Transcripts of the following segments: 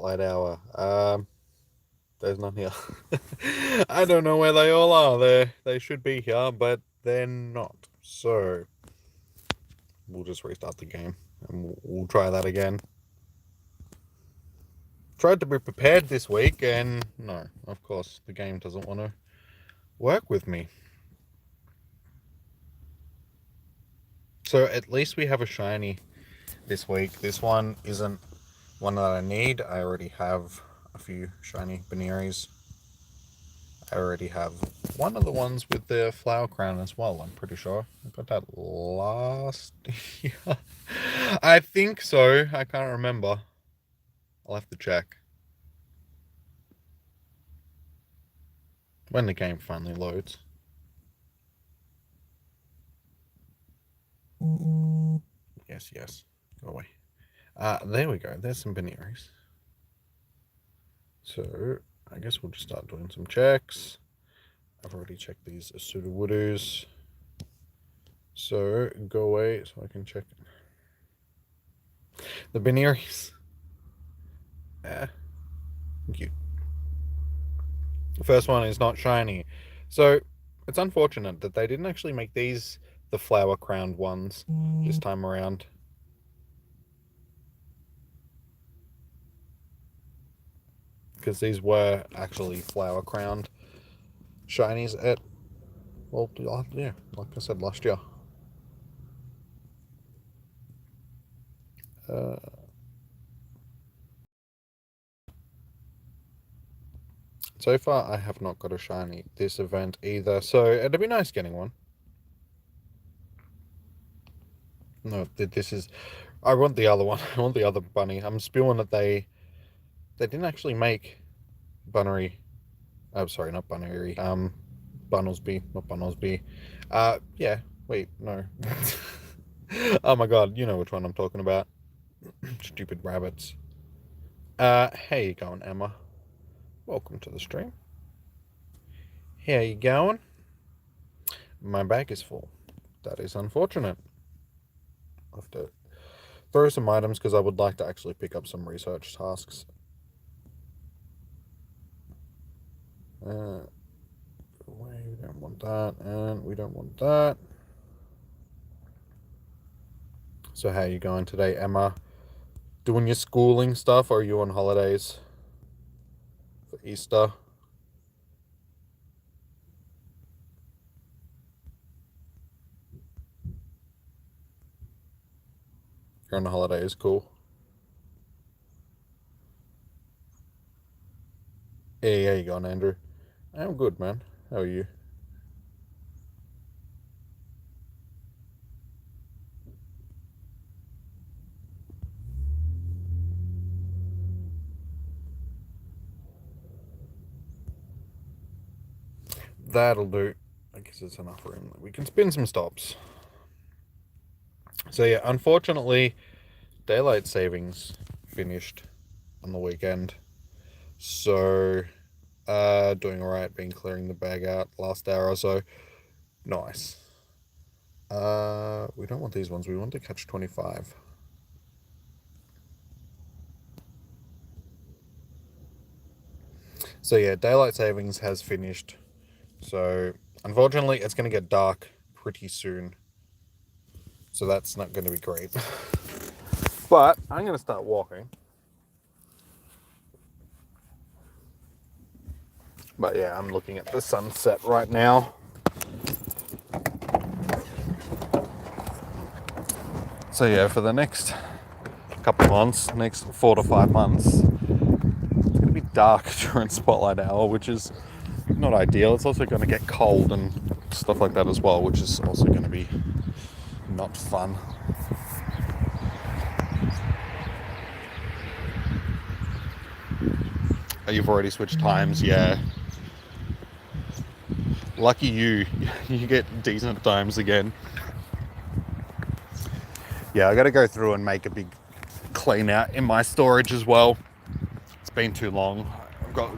Spotlight Hour. There's none here. I don't know where they all are. They should be here, but they're not. So we'll just restart the game and we'll try that again. Tried to be prepared this week, and no, of course, the game doesn't want to work with me. So at least we have a shiny this week. This one isn't one that I need. I already have a few shiny Bunearys. I already have one of the ones with the flower crown as well, I'm pretty sure. I got that last year. I think so. I can't remember. I'll have to check. When the game finally loads. Yes. Go away. There we go. There's some Bunearys. So, I guess we'll just start doing some checks. I've already checked these Sudowoodoos. So, go away so I can check the Bunearys. Thank you. The first one is not shiny. So, it's unfortunate that they didn't actually make these the flower crowned ones this time around. Because these were actually flower crowned shinies at, well, yeah, like I said last year. So far, I have not got a shiny this event either, so it'd be nice getting one. No, this is... I want the other one. I want the other bunny. I'm spewing that they didn't actually make Buneary. I'm sorry, not Buneary. Bunnelsby, not Bunnelsby. Yeah, wait, no. Oh my god, you know which one I'm talking about. Stupid rabbits. How you going, Emma? Welcome to the stream. How you going? My bag is full. That is unfortunate. I'll have to throw some items because I would like to actually pick up some research tasks. We don't want that, and we don't want that. So how are you going today, Emma? Doing your schooling stuff, or are you on holidays for Easter? You're on holidays, cool. Hey, how you going, Andrew? I'm good, man. How are you? That'll do. I guess it's enough room that we can spin some stops. So yeah, unfortunately, daylight savings finished on the weekend. So, doing alright, been clearing the bag out last hour or so. Nice. We don't want these ones, we want to catch 25. So yeah, daylight savings has finished. So, unfortunately, it's going to get dark pretty soon. So that's not going to be great. But I'm going to start walking. But yeah, I'm looking at the sunset right now. So yeah, for the next couple months, next 4 to 5 months, it's going to be dark during Spotlight Hour, which is not ideal. It's also going to get cold and stuff like that as well, which is also going to be not fun. Oh, you've already switched times, yeah. Lucky you, you get decent times again. Yeah, I got to go through and make a big clean out in my storage as well. It's been too long. I've got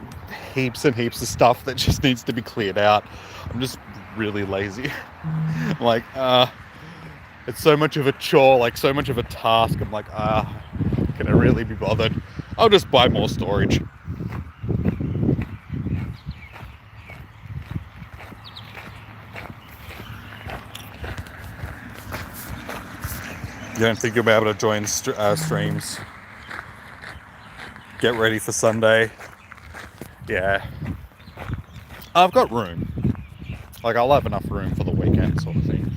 heaps and heaps of stuff that just needs to be cleared out. I'm just really lazy. Like, it's so much of a chore, like so much of a task. I'm like, can I really be bothered? I'll just buy more storage. You don't think you'll be able to join streams? Get ready for Sunday. Yeah. I've got room. Like, I'll have enough room for the weekend sort of thing.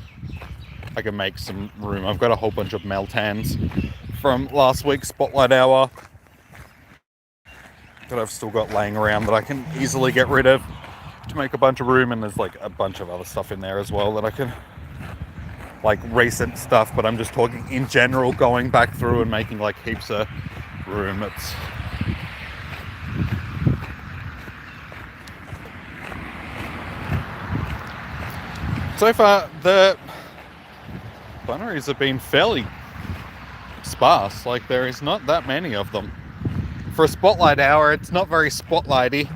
I can make some room. I've got a whole bunch of Meltans from last week's Spotlight Hour that I've still got laying around that I can easily get rid of to make a bunch of room. And there's like a bunch of other stuff in there as well that I can, like recent stuff, but I'm just talking in general, going back through and making like heaps of room. It's so far the Bunearies have been fairly sparse. Like, there is not that many of them. For a Spotlight Hour, it's not very spotlighty.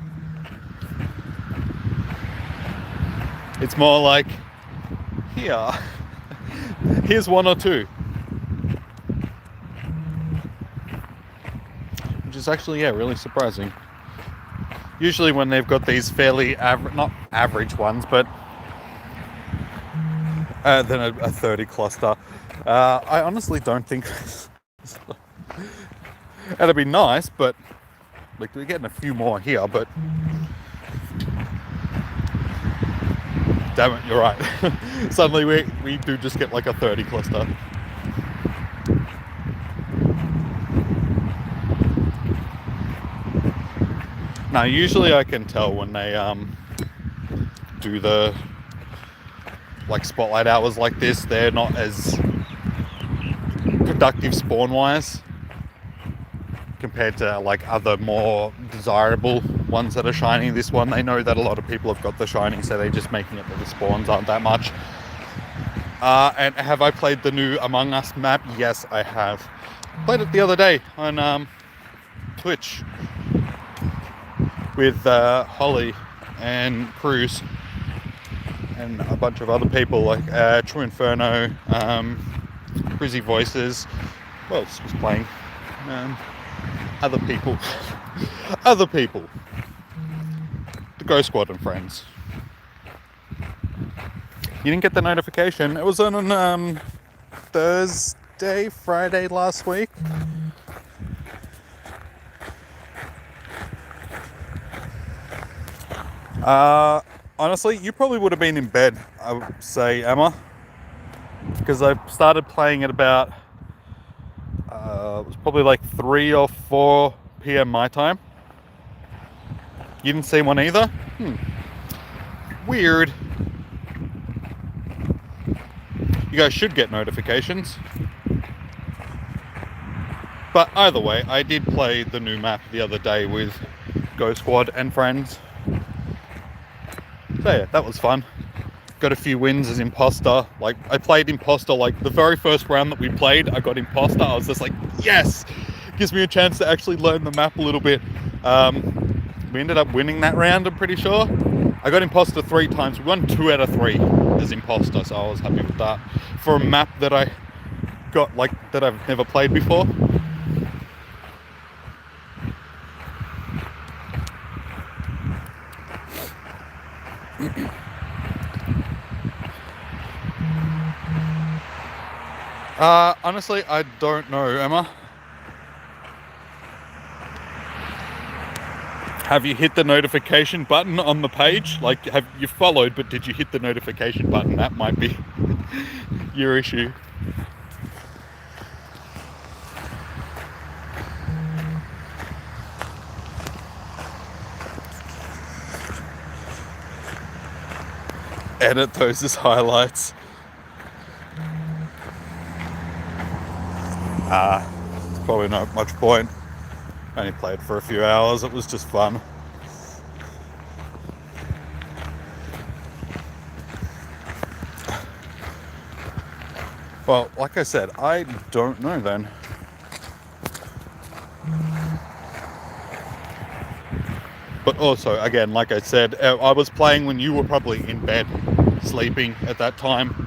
It's more like, here's one or two. Which is actually, really surprising. Usually when they've got these fairly not average ones, but then a 30 cluster. I honestly don't think it'd be nice, but like, we're getting a few more here, but damn it, you're right. Suddenly we do just get like a 30 cluster. Now, usually I can tell when they do the like Spotlight Hours like this, they're not as productive spawn wise compared to like other more desirable ones that are shiny. This one, they know that a lot of people have got the shiny, so they're just making it that the spawns aren't that much. And have I played the new Among Us map? Yes, I have. Played it the other day on Twitch with Holly and Cruz and a bunch of other people, like True Inferno, Cruzy Voices. Well, it's just playing. Other people. The Go Squad and friends. You didn't get the notification. It was on Friday last week. Honestly, you probably would have been in bed, I would say, Emma, because I started playing at about it was probably like 3 or 4 p.m. my time. You didn't see one either? Weird. You guys should get notifications. But either way, I did play the new map the other day with Go Squad and friends. So yeah, that was fun. Got a few wins as imposter. Like, I played imposter, like the very first round that we played, I got imposter. I was just like, yes! Gives me a chance to actually learn the map a little bit. We ended up winning that round, I'm pretty sure. I got imposter 3 times. We won 2 out of 3 as imposter, so I was happy with that. For a map that I got, like, that I've never played before. Honestly, I don't know, Emma. Have you hit the notification button on the page? Like, have you followed, but did you hit the notification button? That might be your issue. Edit those as highlights. It's probably not much point. I only played for a few hours. It was just fun. Well, like I said, I don't know then. But also, again, like I said, I was playing when you were probably in bed, sleeping at that time.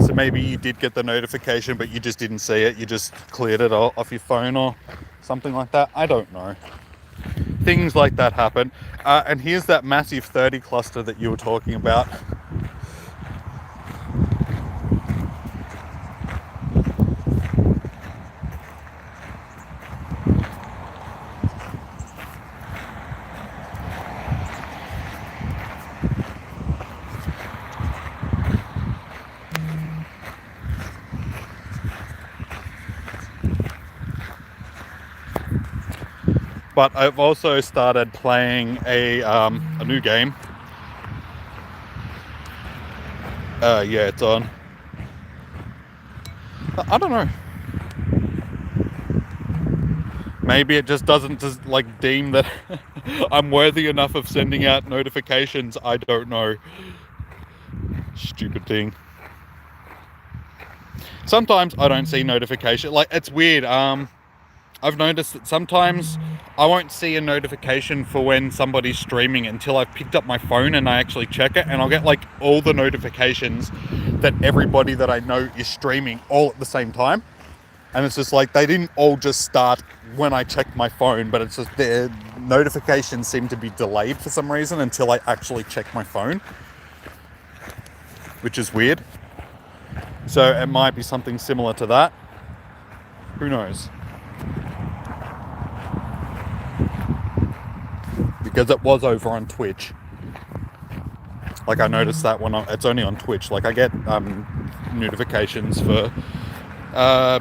So maybe you did get the notification, but you just didn't see it. You just cleared it off your phone or something like that. I don't know. Things like that happen. And here's that massive 30 cluster that you were talking about. But I've also started playing a new game. Yeah, it's on. I don't know. Maybe it just doesn't just like deem that I'm worthy enough of sending out notifications. I don't know. Stupid thing. Sometimes I don't see notification. Like, it's weird. I've noticed that sometimes I won't see a notification for when somebody's streaming until I've picked up my phone and I actually check it, and I'll get like all the notifications that everybody that I know is streaming all at the same time. And it's just like they didn't all just start when I checked my phone, but it's just their notifications seem to be delayed for some reason until I actually check my phone, which is weird. So it might be something similar to that. Who knows? Because it was over on Twitch. Like, I noticed that when it's only on Twitch. Like, I get notifications for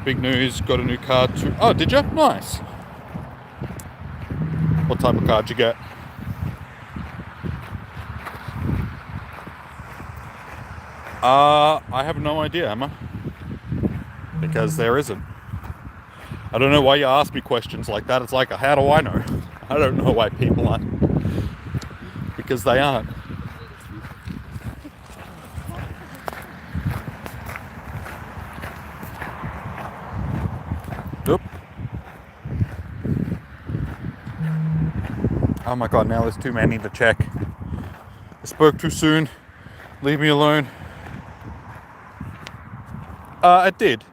big news, got a new card. Oh, did you? Nice. What type of card you get? I have no idea, Emma. Because there isn't. I don't know why you ask me questions like that. It's like, how do I know? I don't know why people aren't. Because they aren't. Oop. Oh my god, now there's too many to check. I spoke too soon. Leave me alone. It did.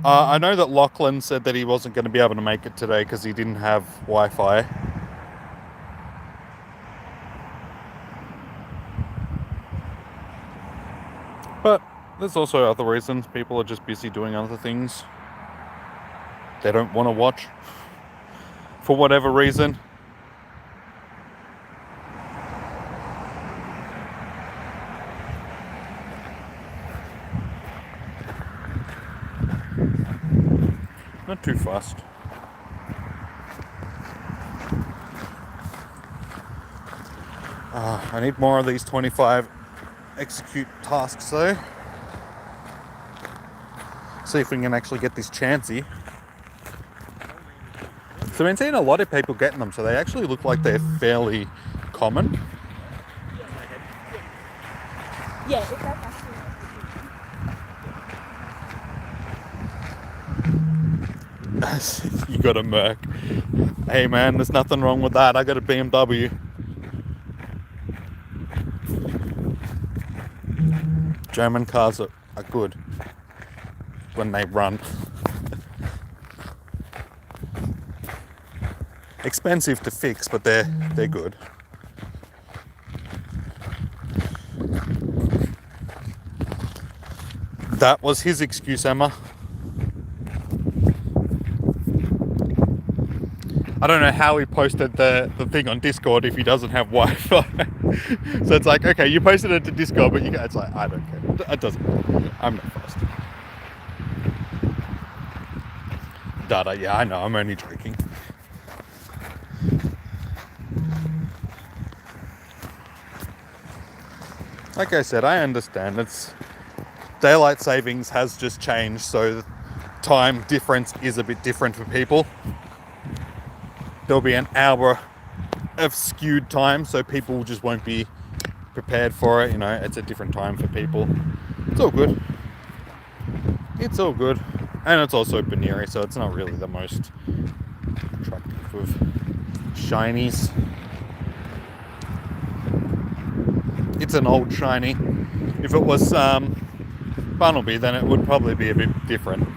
I know that Lachlan said that he wasn't going to be able to make it today because he didn't have Wi-Fi. But there's also other reasons. People are just busy doing other things. They don't want to watch for whatever reason. Not too fast. I need more of these 25 execute tasks though. See if we can actually get this chancy. So I've been seeing a lot of people getting them, so they actually look like they're fairly common. Yeah, it's actually. You got a Merc. Hey man, there's nothing wrong with that. I got a BMW. German cars are good when they run. Expensive to fix, but they're good. That was his excuse, Emma. I don't know how he posted the thing on Discord if he doesn't have Wi-Fi. So it's like, okay, you posted it to Discord, but it's like, I don't care. It doesn't matter. I'm not fast. Data, yeah, I know, I'm only joking. Like I said, I understand. It's daylight savings has just changed, so the time difference is a bit different for people. There'll be an hour of skewed time, so people just won't be prepared for it. You know, it's a different time for people. It's all good. It's all good. And it's also Buneary, so it's not really the most attractive of shinies. It's an old shiny. If it was Bunnelby, then it would probably be a bit different.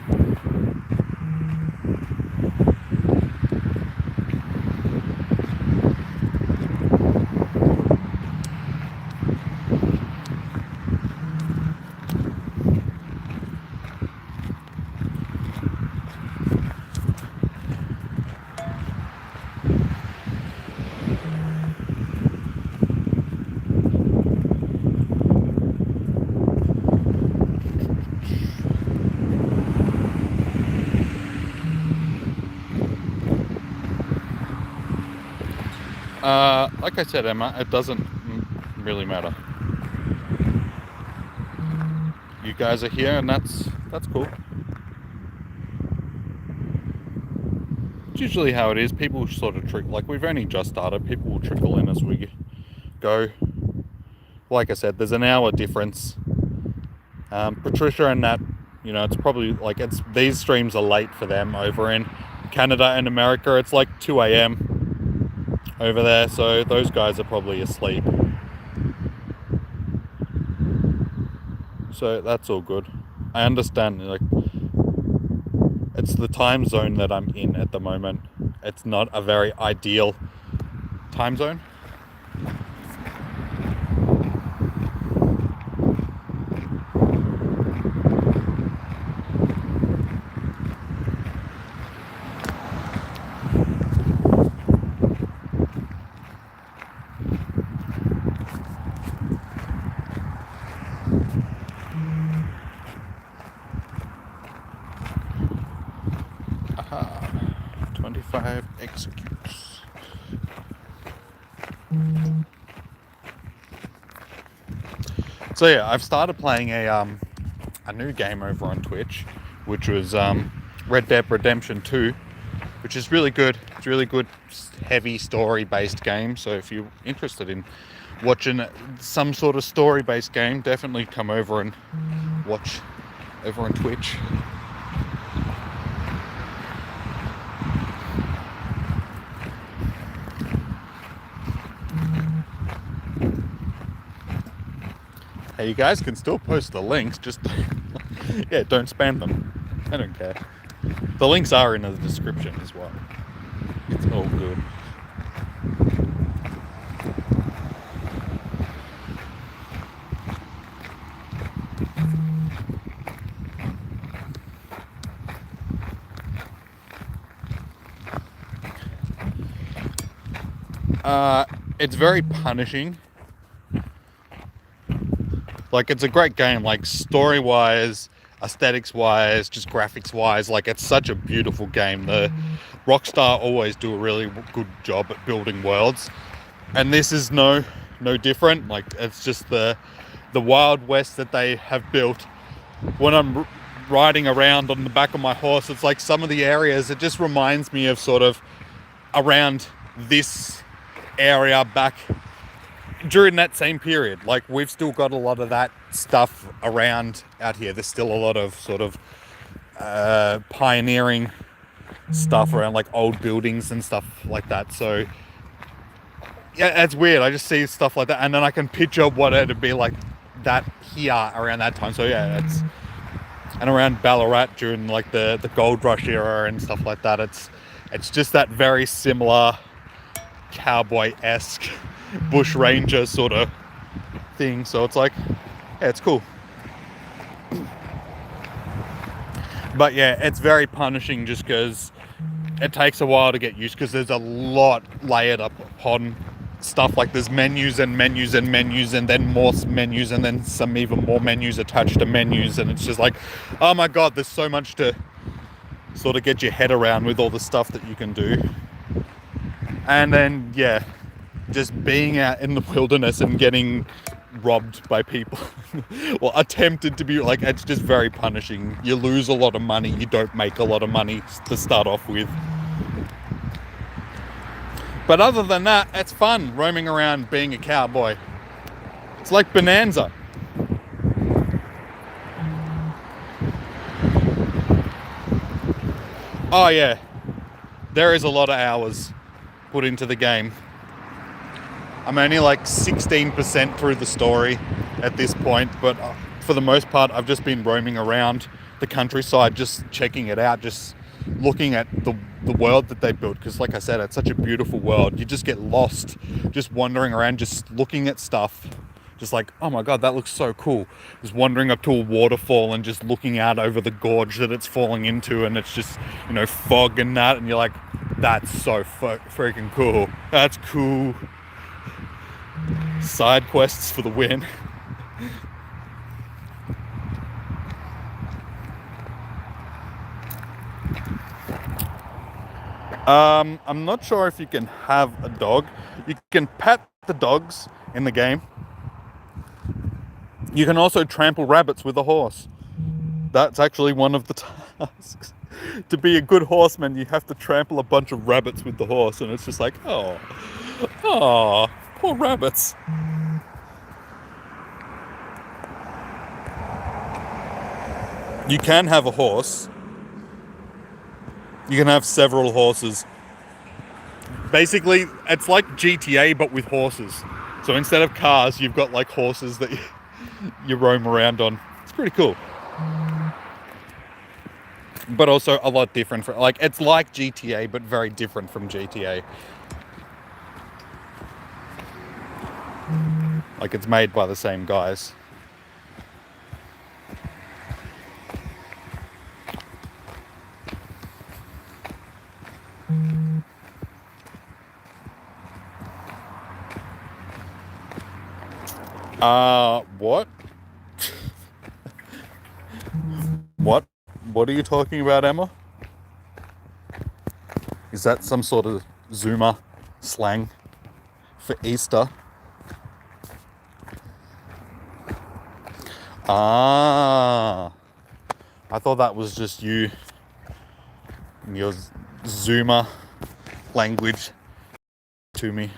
Like I said, Emma, it doesn't really matter. You guys are here, and that's cool. It's usually how it is. People sort of trickle. Like, we've only just started. People will trickle in as we go. Like I said, there's an hour difference. Patricia and Nat, you know, it's probably like these streams are late for them over in Canada and America. It's like 2 a.m. over there, so those guys are probably asleep. So that's all good. I understand, like, it's the time zone that I'm in at the moment. It's not a very ideal time zone. Aha. 25 executes. So yeah, I've started playing a new game over on Twitch, which was Red Dead Redemption 2, which is really good. It's a really good, heavy story-based game. So if you're interested in watching some sort of story-based game, definitely come over and watch over on Twitch. Hey, you guys can still post the links, just yeah, don't spam them. I don't care. The links are in the description as well. It's all good. It's very punishing. Like, it's a great game, like, story-wise, aesthetics-wise, just graphics-wise. Like, it's such a beautiful game. The Rockstar always do a really good job at building worlds, and this is no different. Like, it's just the Wild West that they have built. When I'm riding around on the back of my horse, it's like some of the areas, it just reminds me of sort of around this area back during that same period. Like, we've still got a lot of that stuff around out here. There's still a lot of sort of pioneering stuff around, like old buildings and stuff like that. So yeah, it's weird. I just see stuff like that, and then I can picture what it'd be like that here around that time. So yeah, it's, and around Ballarat during like the gold rush era and stuff like that. It's just that very similar cowboy-esque bush ranger sort of thing. So it's like, yeah, it's cool. But yeah, it's very punishing just because it takes a while to get used, because there's a lot layered up upon stuff. Like, there's menus and menus and menus, and then more menus, and then some even more menus attached to menus, and it's just like, oh my god, there's so much to sort of get your head around with all the stuff that you can do. And then yeah, just being out in the wilderness and getting robbed by people or attempted to be, like, it's just very punishing. You lose a lot of money, you don't make a lot of money to start off with. But other than that, it's fun roaming around being a cowboy. It's like Bonanza. Oh yeah, there is a lot of hours put into the game. I'm only like 16% through the story at this point, but for the most part, I've just been roaming around the countryside, just checking it out, just looking at the world that they built. Because like I said, it's such a beautiful world. You just get lost just wandering around, just looking at stuff. Just like, oh my god, that looks so cool. Just wandering up to a waterfall and just looking out over the gorge that it's falling into, and it's just, you know, fog and that, and you're like, that's so freaking cool. That's cool. Side quests for the win. I'm not sure if you can have a dog. You can pet the dogs in the game. You can also trample rabbits with a horse. That's actually one of the tasks. To be a good horseman, you have to trample a bunch of rabbits with the horse, and it's just like, oh, poor rabbits. You can have a horse. You can have several horses. Basically, it's like GTA, but with horses. So instead of cars, you've got like horses that you roam around on. It's pretty cool. But also a lot different. Like, it's like GTA, but very different from GTA. Like, it's made by the same guys. What? What? What are you talking about, Emma? Is that some sort of Zoomer slang for Easter? I thought that was just you and your Zoomer language to me.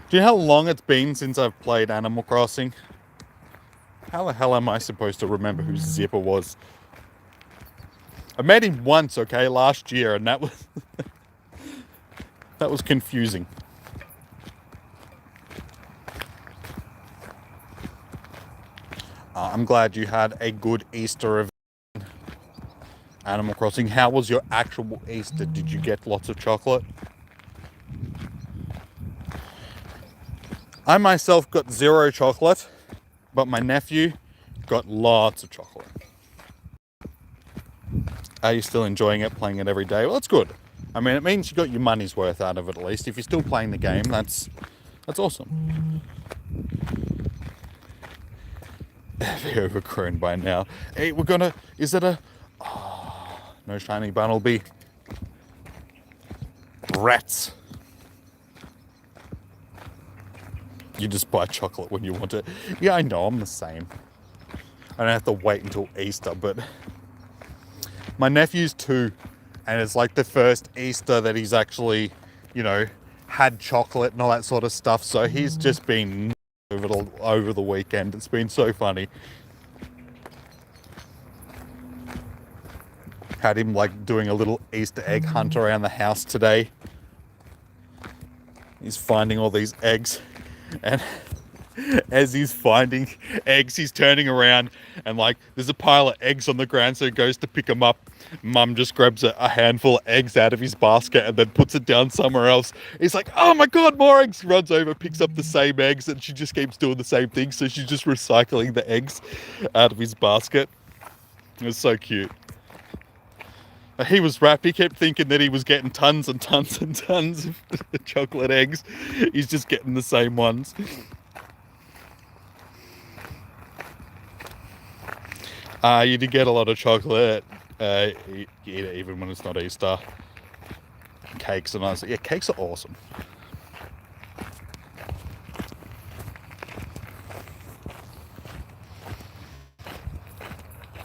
Do you know how long it's been since I've played Animal Crossing? How the hell am I supposed to remember who Zipper was? I met him once, okay, last year, and that was that was confusing. I'm glad you had a good Easter of Animal Crossing. How was your actual Easter? Did you get lots of chocolate? I myself got 0 chocolate, but my nephew got lots of chocolate. Are you still enjoying it, playing it every day? Well, that's good. I mean, it means you got your money's worth out of it at least. If you're still playing the game, that's awesome. They're overgrown by now. Hey, is it a... Oh, no shiny Bunnelby. Rats. You just buy chocolate when you want it. Yeah, I know, I'm the same. I don't have to wait until Easter, but... My nephew's 2, and it's like the first Easter that he's actually, had chocolate and all that sort of stuff, so he's just been over the weekend. It's been so funny. Had him like doing a little Easter egg hunt around the house today. He's finding all these eggs, and as he's finding eggs, he's turning around and like there's a pile of eggs on the ground, so he goes to pick them up. Mum just grabs a handful of eggs out of his basket and then puts it down somewhere else. He's like, oh my god, more eggs! Runs over, picks up the same eggs, and she just keeps doing the same thing, so she's just recycling the eggs out of his basket. It was so cute. He was wrapped. He kept thinking that he was getting tons and tons and tons of chocolate eggs. He's just getting the same ones. You did get a lot of chocolate, even when it's not Easter. Cakes are nice. Yeah, cakes are awesome.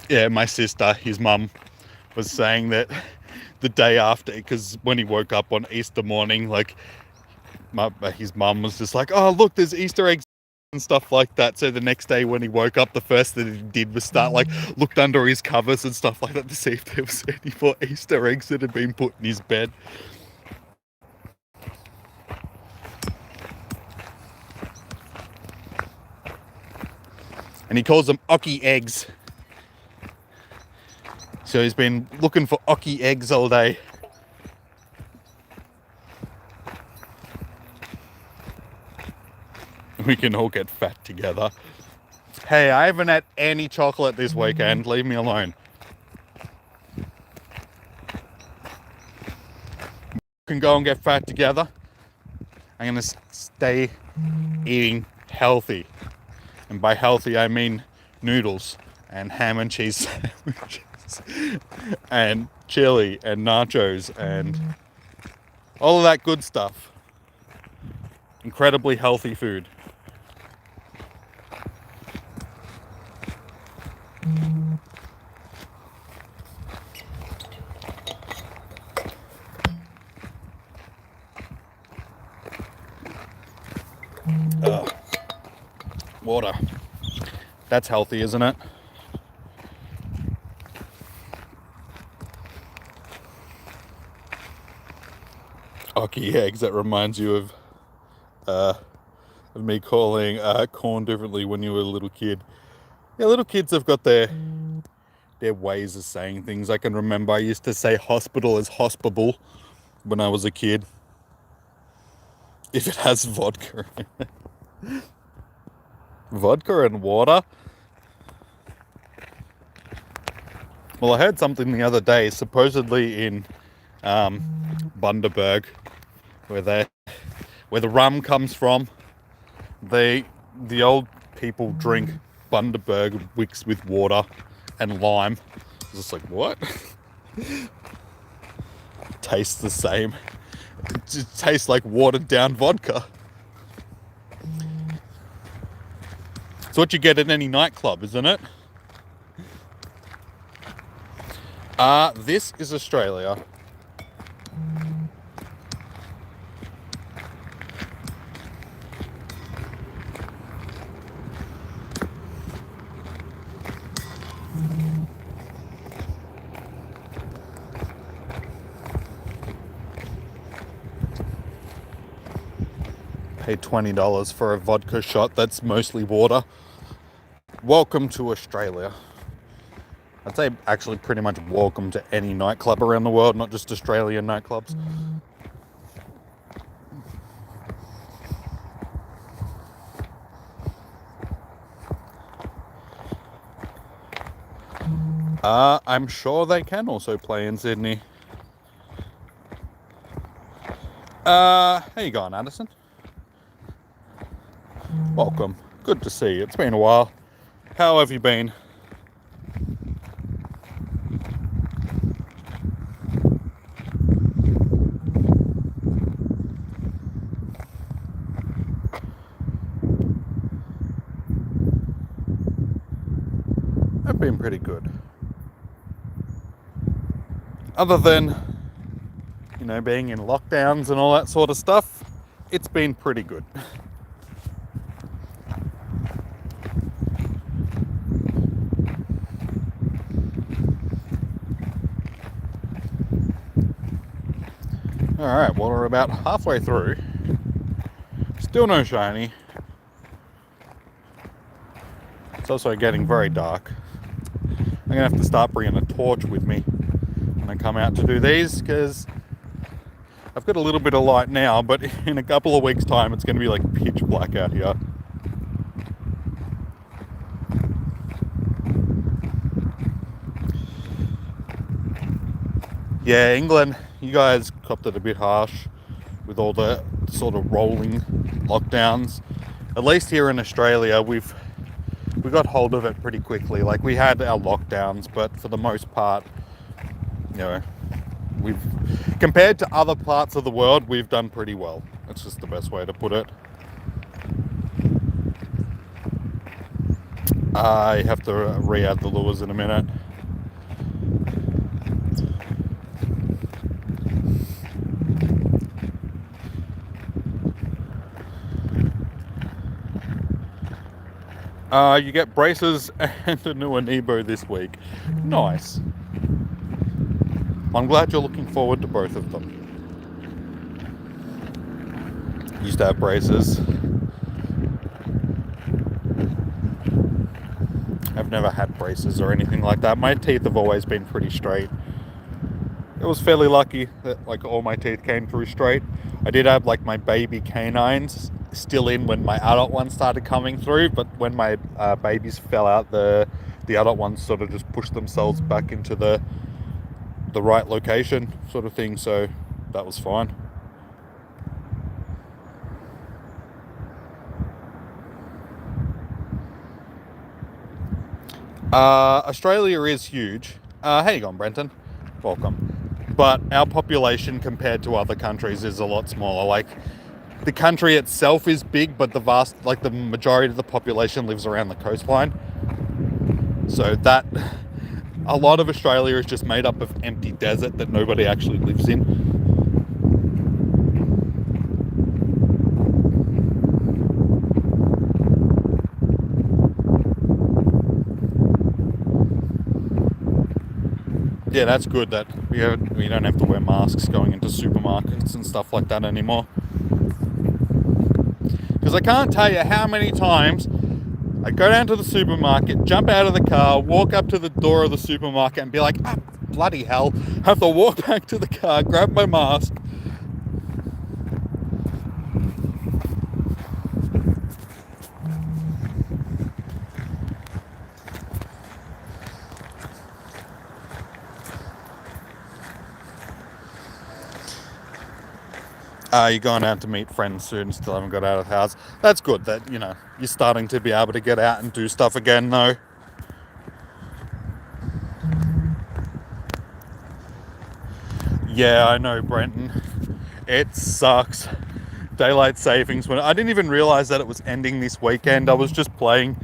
Yeah, my sister, his mum, was saying that the day after, because when he woke up on Easter morning, like, his mum was just like, oh, look, there's Easter eggs and stuff like that. So the next day when he woke up, the first thing he did was looked under his covers and stuff like that to see if there was any more Easter eggs that had been put in his bed. And he calls them Ocky eggs. So he's been looking for Ocky eggs all day. We can all get fat together. Hey, I haven't had any chocolate this weekend. Leave me alone. We can go and get fat together. I'm going to stay eating healthy. And by healthy, I mean noodles and ham and cheese sandwiches. fries and chili and nachos and all of that good stuff. Incredibly healthy food. Water. That's healthy, isn't it? Ocky eggs, that reminds you of me calling corn differently when you were a little kid. Yeah, little kids have got their ways of saying things. I can remember I used to say hospital as hospable when I was a kid. If it has vodka. Vodka and water? Well, I heard something the other day, supposedly in Bundaberg, where the rum comes from. The old people drink Bundaberg mixed with water and lime. I was just like, what? Tastes the same. It tastes like watered down vodka. It's what you get at any nightclub, isn't it? This is Australia. Paid $20 for a vodka shot that's mostly water. Welcome to Australia. I'd say actually pretty much welcome to any nightclub around the world, not just Australian nightclubs. I'm sure they can also play in Sydney. How you going, Addison? Welcome. Good to see you. It's been a while. How have you been? I've been pretty good. Other than, being in lockdowns and all that sort of stuff, it's been pretty good. Alright, well, we're about halfway through. Still no shiny. It's also getting very dark. I'm going to have to start bringing a torch with me when I come out to do these, because I've got a little bit of light now, but in a couple of weeks' time it's going to be like pitch black out here. Yeah, England, you guys copped it a bit harsh with all the sort of rolling lockdowns. At least here in Australia, we got hold of it pretty quickly. Like, we had our lockdowns, but for the most part, we've, compared to other parts of the world, we've done pretty well. That's just the best way to put it. I have to re-add the lures in a minute. You get braces and a new Amiibo this week. Nice. I'm glad you're looking forward to both of them. Used to have braces. I've never had braces or anything like that. My teeth have always been pretty straight. I was fairly lucky that like all my teeth came through straight. I did have like my baby canines still in when my adult ones started coming through, but when my babies fell out, the adult ones sort of just pushed themselves back into the right location sort of thing, so that was fine. Australia is huge. How you going, Brenton? Welcome. But our population compared to other countries is a lot smaller. Like, the country itself is big, but the majority of the population lives around the coastline. So that, a lot of Australia is just made up of empty desert that nobody actually lives in. Yeah, that's good that we don't have to wear masks going into supermarkets and stuff like that anymore. Because I can't tell you how many times I go down to the supermarket, jump out of the car, walk up to the door of the supermarket and be like, ah, bloody hell, have to walk back to the car, grab my mask. You're going out to meet friends soon, still haven't got out of the house. That's good that, you're starting to be able to get out and do stuff again, though. Yeah, I know, Brenton. It sucks. Daylight savings. When I didn't even realize that it was ending this weekend. I was just playing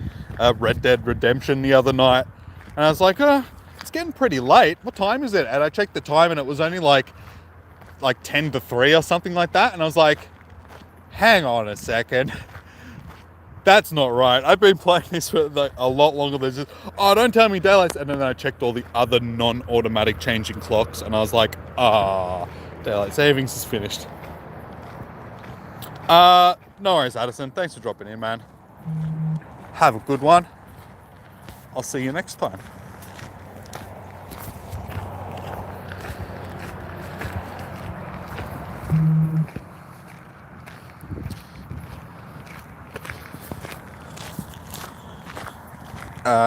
Red Dead Redemption the other night, and I was like, it's getting pretty late. What time is it? And I checked the time, and it was only like 10 to 3 or something like that. And I was like, hang on a second. That's not right. I've been playing this for a lot longer than just, don't tell me daylight. And then I checked all the other non-automatic changing clocks, and I was like, daylight savings is finished. No worries, Addison. Thanks for dropping in, man. Have a good one. I'll see you next time.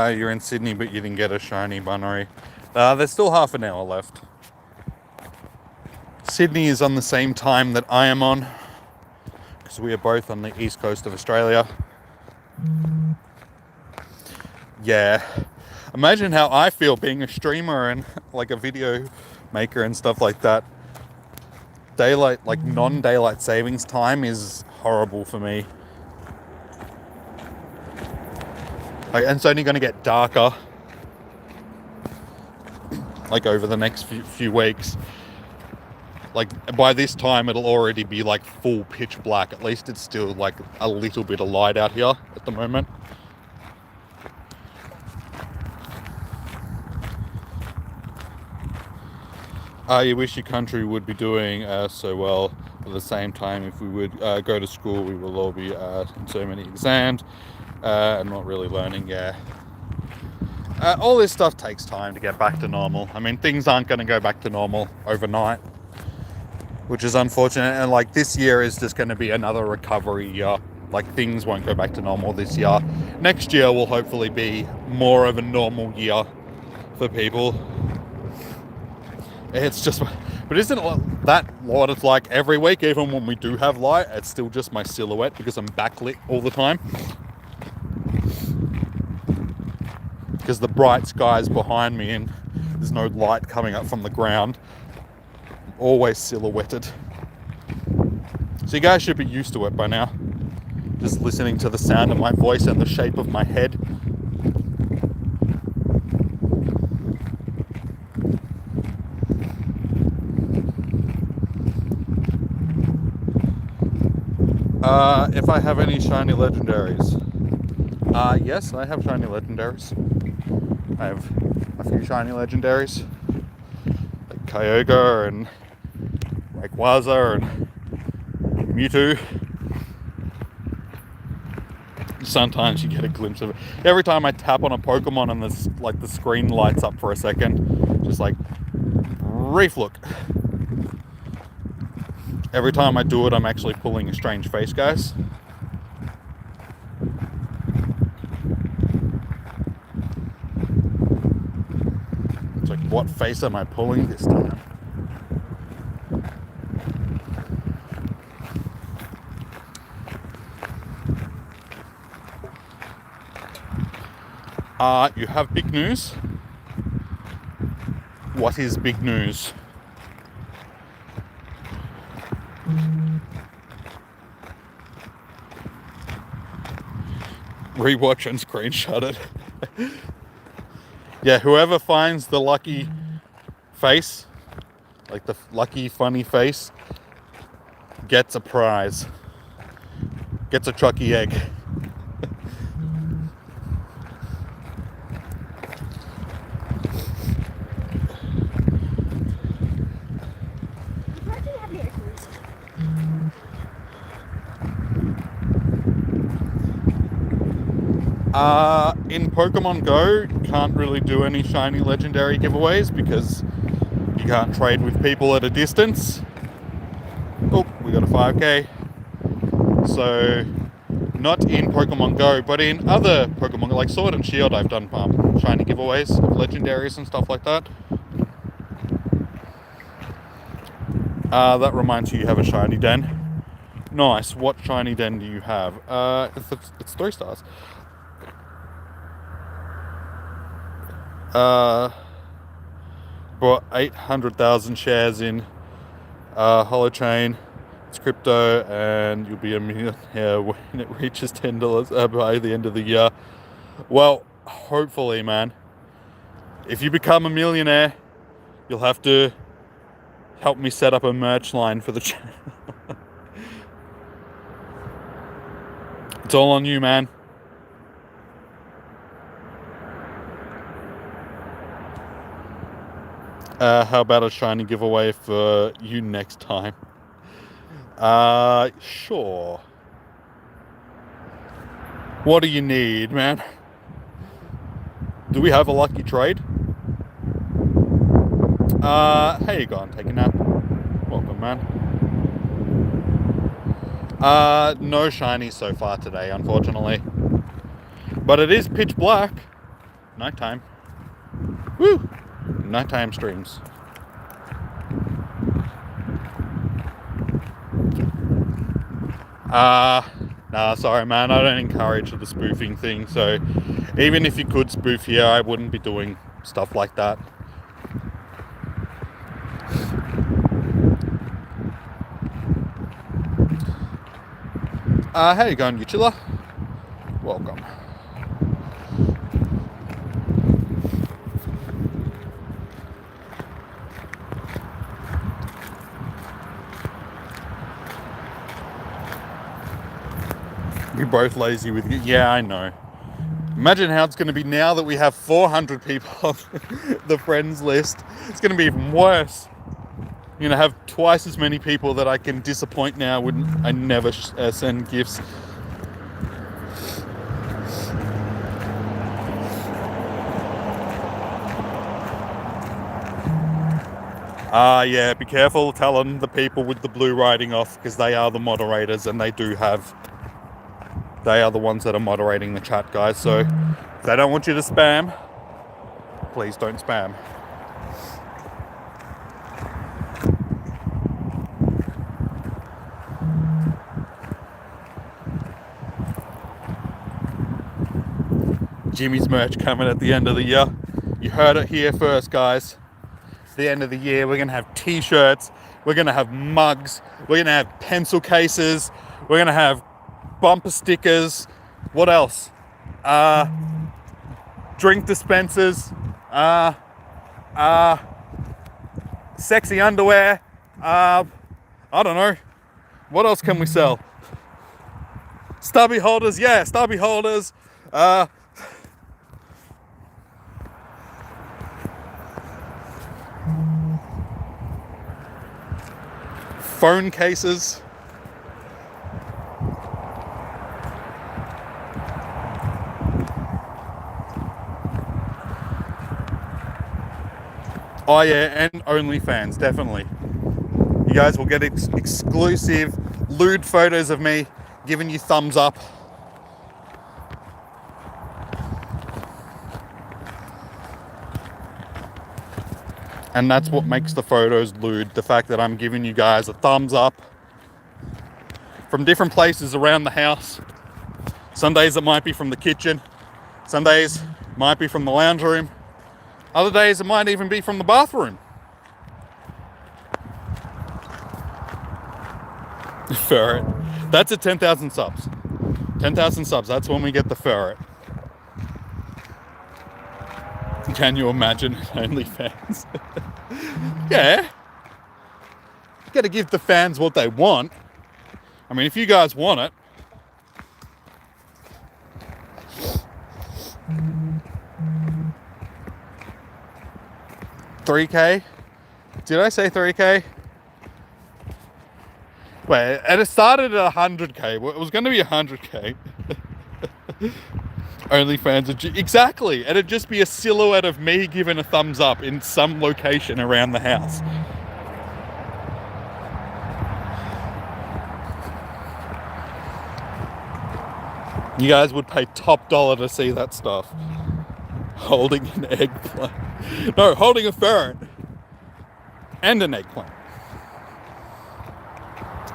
You're in Sydney, but you didn't get a shiny Buneary. There's still half an hour left. Sydney is on the same time that I am on, because we are both on the east coast of Australia. Yeah. Imagine how I feel being a streamer and like a video maker and stuff like that. Daylight, like non-daylight savings time is horrible for me. And it's only going to get darker like over the next few weeks. Like by this time it'll already be like full pitch black. At least it's still like a little bit of light out here at the moment. You wish your country would be doing so well. At the same time, if we would go to school, we will all be in so many exams and not really learning. Yeah. All this stuff takes time to get back to normal. I mean, things aren't going to go back to normal overnight, which is unfortunate. And like this year is just going to be another recovery year. Like things won't go back to normal this year. Next year will hopefully be more of a normal year for people. It's just, but isn't that what it's like every week? Even when we do have light, it's still just my silhouette because I'm backlit all the time. Because the bright sky is behind me and there's no light coming up from the ground. I'm always silhouetted. So you guys should be used to it by now. Just listening to the sound of my voice and the shape of my head. If I have any shiny legendaries. Yes, I have shiny legendaries. I have a few shiny legendaries. Like Kyogre and Rayquaza and Mewtwo. Sometimes you get a glimpse of it. Every time I tap on a Pokemon and the screen lights up for a second, just like brief look. Every time I do it, I'm actually pulling a strange face, guys. It's like, what face am I pulling this time? You have big news. what is big news? Rewatch and screenshot it. Yeah, whoever finds the lucky face, like the lucky funny face, gets a prize. Gets a Chucky egg. In Pokemon Go, you can't really do any shiny legendary giveaways because you can't trade with people at a distance. Oh, we got a 5k. So, not in Pokemon Go, but in other Pokemon, like Sword and Shield, I've done shiny giveaways of legendaries and stuff like that. That reminds you have a shiny den. Nice. What shiny den do you have? It's 3 stars. Bought 800,000 shares in Holochain. It's crypto, and you'll be a millionaire when it reaches $10 by the end of the year. Well, hopefully, man. If you become a millionaire, you'll have to help me set up a merch line for the channel. It's all on you, man. How about a shiny giveaway for you next time? Sure. What do you need, man? Do we have a lucky trade? Hey, you gone? Take a nap. Welcome, man. No shiny so far today, unfortunately. But it is pitch black. Nighttime. Woo! Nighttime streams. Nah, sorry, man. I don't encourage the spoofing thing. So even if you could spoof here, I wouldn't be doing stuff like that. How you going, you chiller? Welcome. We're both lazy with you. Yeah, I know. Imagine how it's going to be now that we have 400 people on the friends list. It's going to be even worse. You're going to have twice as many people that I can disappoint now when I never send gifts. Yeah, be careful telling the people with the blue writing off, because they are the moderators and they are the ones that are moderating the chat, guys. So if they don't want you to spam, please don't spam. Jimmy's merch coming at the end of the year. You heard it here first, guys. The end of the year, we're gonna have t-shirts, we're gonna have mugs, we're gonna have pencil cases, we're gonna have bumper stickers. What else? Drink dispensers, sexy underwear. I don't know. What else can we sell? Stubby holders, yeah, stubby holders. Phone cases. Oh yeah, and OnlyFans, definitely. You guys will get exclusive lewd photos of me giving you thumbs up. And that's what makes the photos lewd, the fact that I'm giving you guys a thumbs up from different places around the house. Some days it might be from the kitchen, some days it might be from the lounge room, Other days it might even be from the bathroom. Ferret. That's at 10,000 subs. 10,000 subs, that's when we get the ferret. Can you imagine OnlyFans? Yeah. Gotta give the fans what they want. I mean, if you guys want it. $3K? Did I say 3K? Wait, and it started at 100K. Well, it was going to be 100K. OnlyFans, exactly. And it'd just be a silhouette of me giving a thumbs up in some location around the house. You guys would pay top dollar to see that stuff. Holding an eggplant. No, holding a ferret. And an eggplant.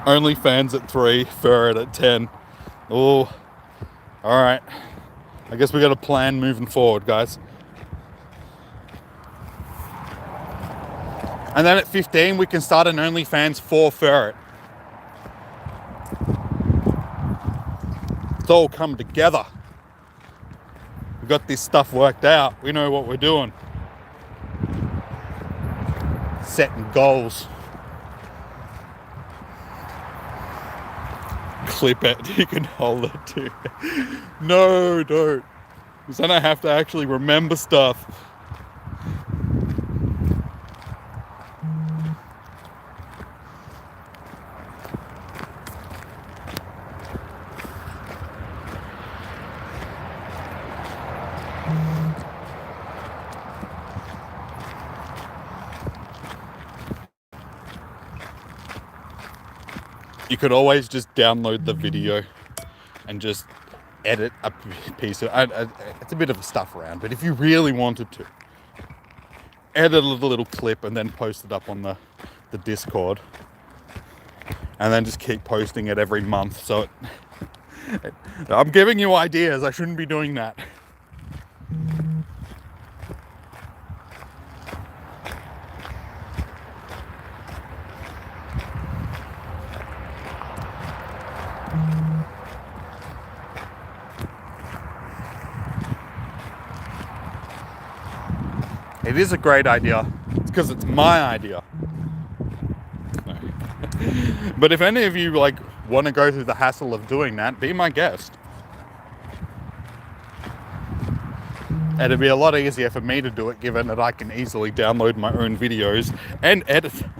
OnlyFans at 3, ferret at 10. Oh, alright. I guess we got a plan moving forward, guys. And then at 15, we can start an OnlyFans for ferret. It's all come together. We got this stuff worked out. We know what we're doing. Setting goals. Clip it. You can hold it too. No, don't. Because then I have to actually remember stuff. You could always just download the video and just edit a piece of it's a bit of a stuff around, but if you really wanted to, edit a little clip and then post it up on the Discord, and then just keep posting it every month. So I'm giving you ideas. I shouldn't be doing that. It is a great idea. It's because it's my idea. But if any of you want to go through the hassle of doing that, be my guest. And it'd be a lot easier for me to do it, given that I can easily download my own videos and edit them.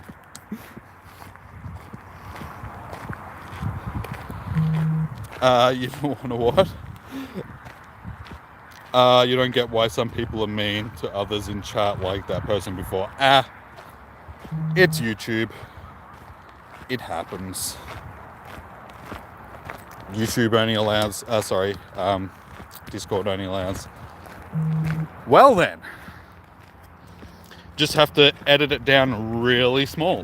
You don't want to what? You don't get why some people are mean to others in chat like that person before. It's YouTube. It happens. YouTube only allows, Discord only allows. Well then, just have to edit it down really small.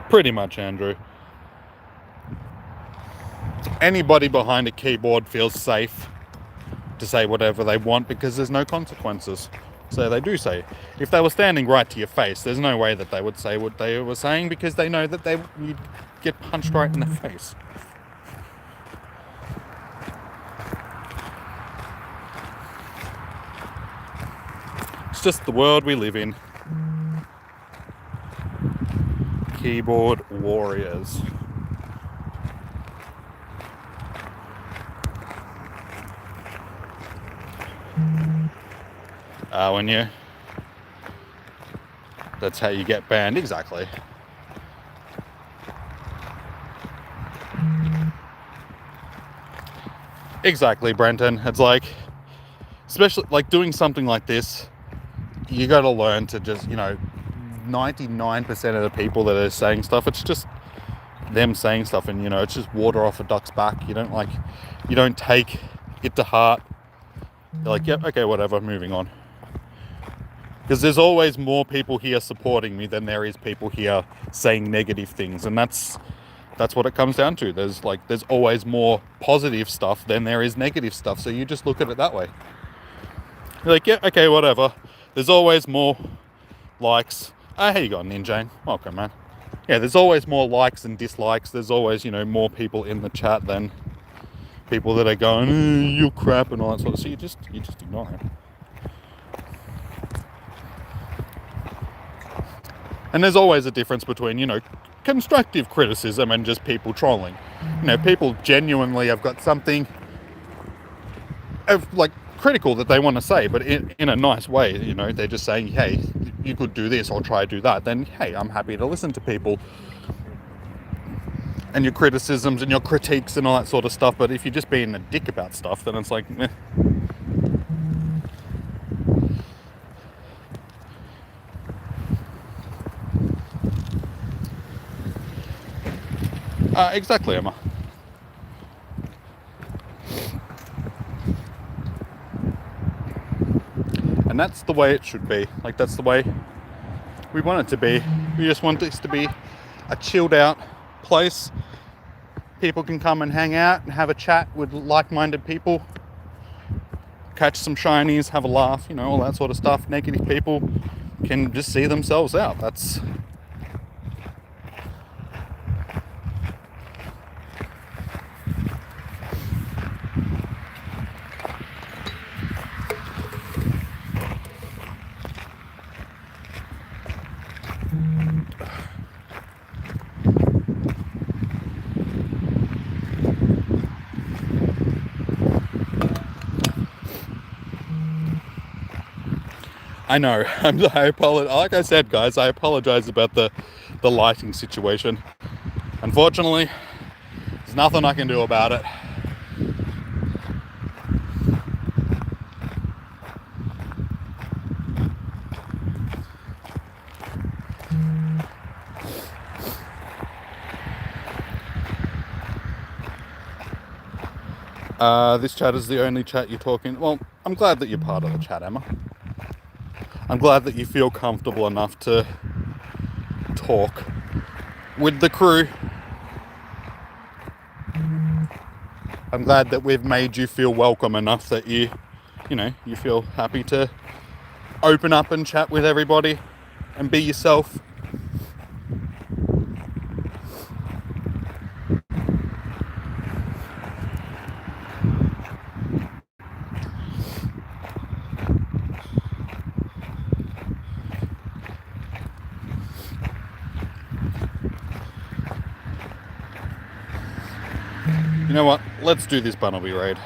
Pretty much, Andrew. Anybody behind a keyboard feels safe to say whatever they want because there's no consequences. So they do say. If they were standing right to your face, there's no way that they would say what they were saying because they know that you'd get punched right in the face. It's just the world we live in. Keyboard warriors. That's how you get banned, exactly. Exactly, Brenton. It's especially doing something like this, you got to learn to just, 99% of the people that are saying stuff, it's just them saying stuff, and it's just water off a duck's back. You don't take it to heart. You're like, yep, okay, whatever, moving on. Because there's always more people here supporting me than there is people here saying negative things, and that's That's what it comes down to. There's always more positive stuff than there is negative stuff. So you just look at it that way. You're like, yeah, okay, whatever. There's always more likes. Oh, how you going, Ninjane? Welcome, man. Yeah, there's always more likes and dislikes. There's always, more people in the chat than people that are going, you're crap and all that sort of. So you just ignore it. And there's always a difference between, constructive criticism and just people trolling. People genuinely have got something of critical that they want to say, but in a nice way. They're just saying, hey, you could do this or try to do that. Then, hey, I'm happy to listen to people and your criticisms and your critiques and all that sort of stuff. But if you're just being a dick about stuff, then it's like, meh. Exactly, Emma. And that's the way it should be. That's the way we want it to be. We just want this to be a chilled out place. People can come and hang out and have a chat with like-minded people. Catch some shinies, have a laugh, all that sort of stuff. Negative people can just see themselves out. That's... I know. I apologize. Like I said, guys, I apologize about the lighting situation. Unfortunately, there's nothing I can do about it. This chat is the only chat you're talking... Well, I'm glad that you're part of the chat, Emma. I'm glad that you feel comfortable enough to talk with the crew. I'm glad that we've made you feel welcome enough that you feel happy to open up and chat with everybody and be yourself. You know what? Let's do this Buneary raid.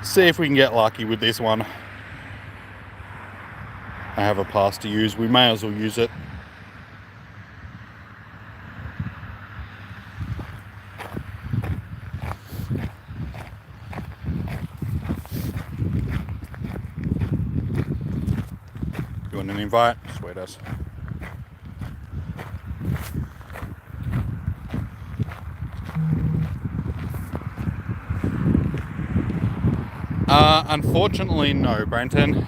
See if we can get lucky with this one. I have a pass to use. We may as well use it. You want an invite? Sweet as. Unfortunately, no, Brenton.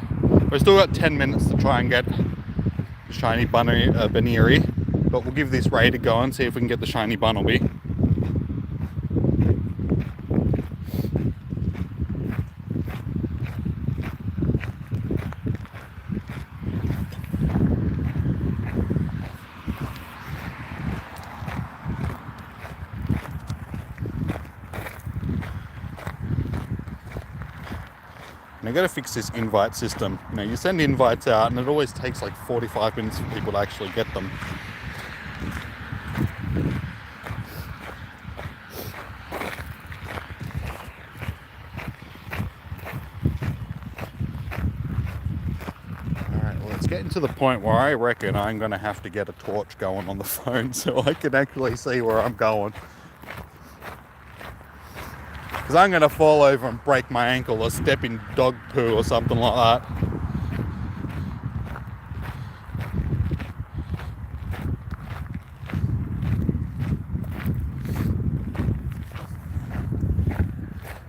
We've still got 10 minutes to try and get the shiny Buneary, but we'll give this raid a go and see if we can get the shiny Buneary. And I gotta fix this invite system. You send invites out and it always takes like 45 minutes for people to actually get them. Alright, well, it's getting to the point where I reckon I'm gonna have to get a torch going on the phone so I can actually see where I'm going. Because I'm going to fall over and break my ankle or step in dog poo or something like that.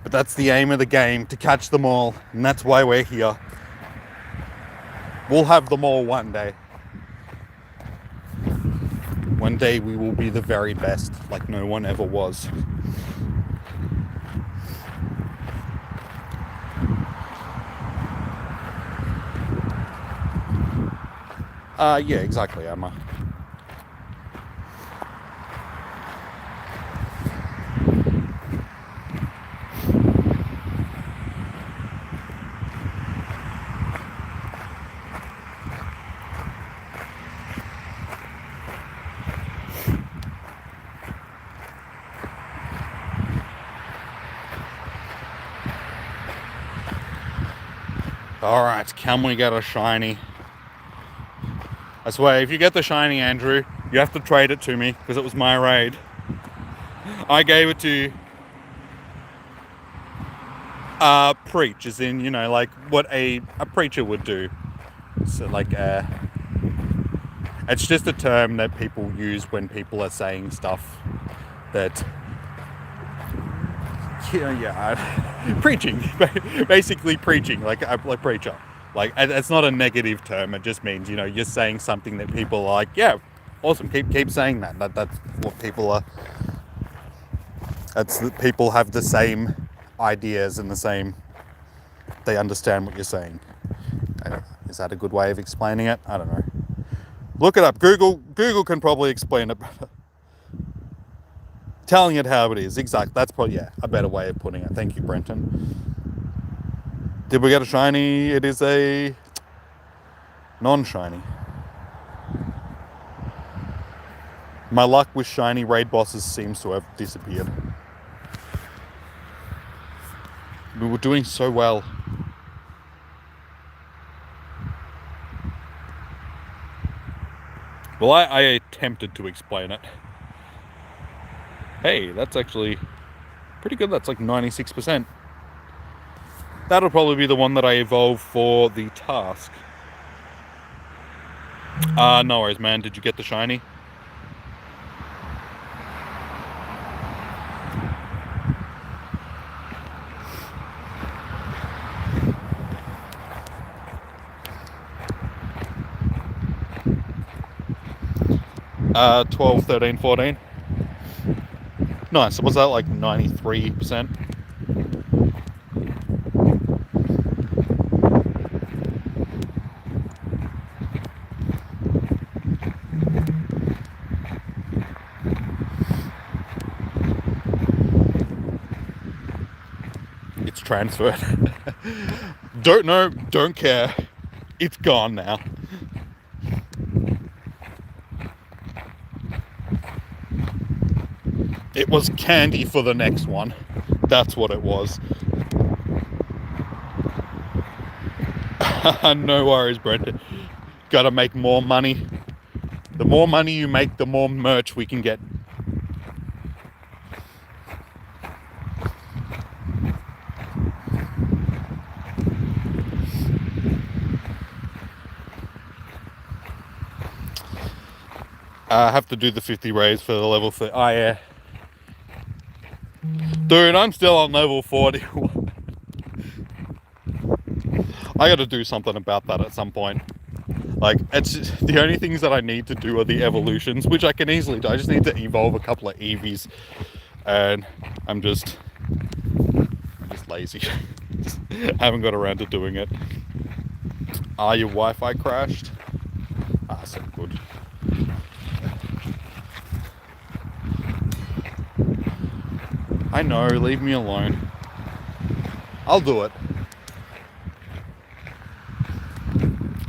But that's the aim of the game, to catch them all. And that's why we're here. We'll have them all one day. One day we will be the very best, like no one ever was. Yeah, exactly, Emma. Alright, can we get a shiny? I swear, if you get the shiny, Andrew, you have to trade it to me, because it was my raid. I gave it to you. Preach, as in, you know, like what a preacher would do. So, like, it's just a term that people use when people are saying stuff that, preaching, basically preaching, like preacher. Like, it's not a negative term. It just means, you know, you're saying something that people are like, yeah, awesome. Keep saying that. That's what people are. People have the same ideas and they understand what you're saying. Is that a good way of explaining it? I don't know. Look it up. Google can probably explain it better. Telling it how it is. Exactly. That's probably, a better way of putting it. Thank you, Brenton. Did we get a shiny? It is a non-shiny. My luck with shiny raid bosses seems to have disappeared. We were doing so well. Well, I attempted to explain it. Hey, that's actually pretty good. That's like 96%. That'll probably be the one that I evolve for the task. No worries, man. Did you get the shiny? Uh, 12, 13, 14. Nice. Was that like 93%? It's transferred. Don't know, don't care. It's gone now. It was candy for the next one. That's what it was. No worries, Brendan. Gotta make more money. The more money you make, the more merch we can get. I have to do the 50 raids for the level 30. Oh, yeah. Dude, I'm still on level 40. I gotta do something about that at some point. Like, it's just, the only things that I need to do are the evolutions, which I can easily do. I just need to evolve a couple of Eevees. And I'm just lazy. Just haven't got around to doing it. Your Wi-Fi crashed? So good. I know, leave me alone. I'll do it.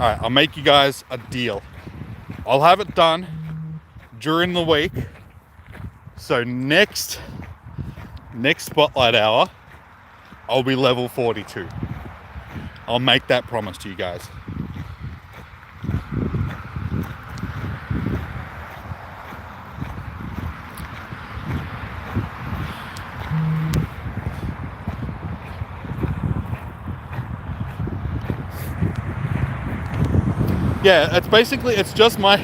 Alright, I'll make you guys a deal. I'll have it done during the week. So next Spotlight Hour, I'll be level 42. I'll make that promise to you guys. Yeah, it's just my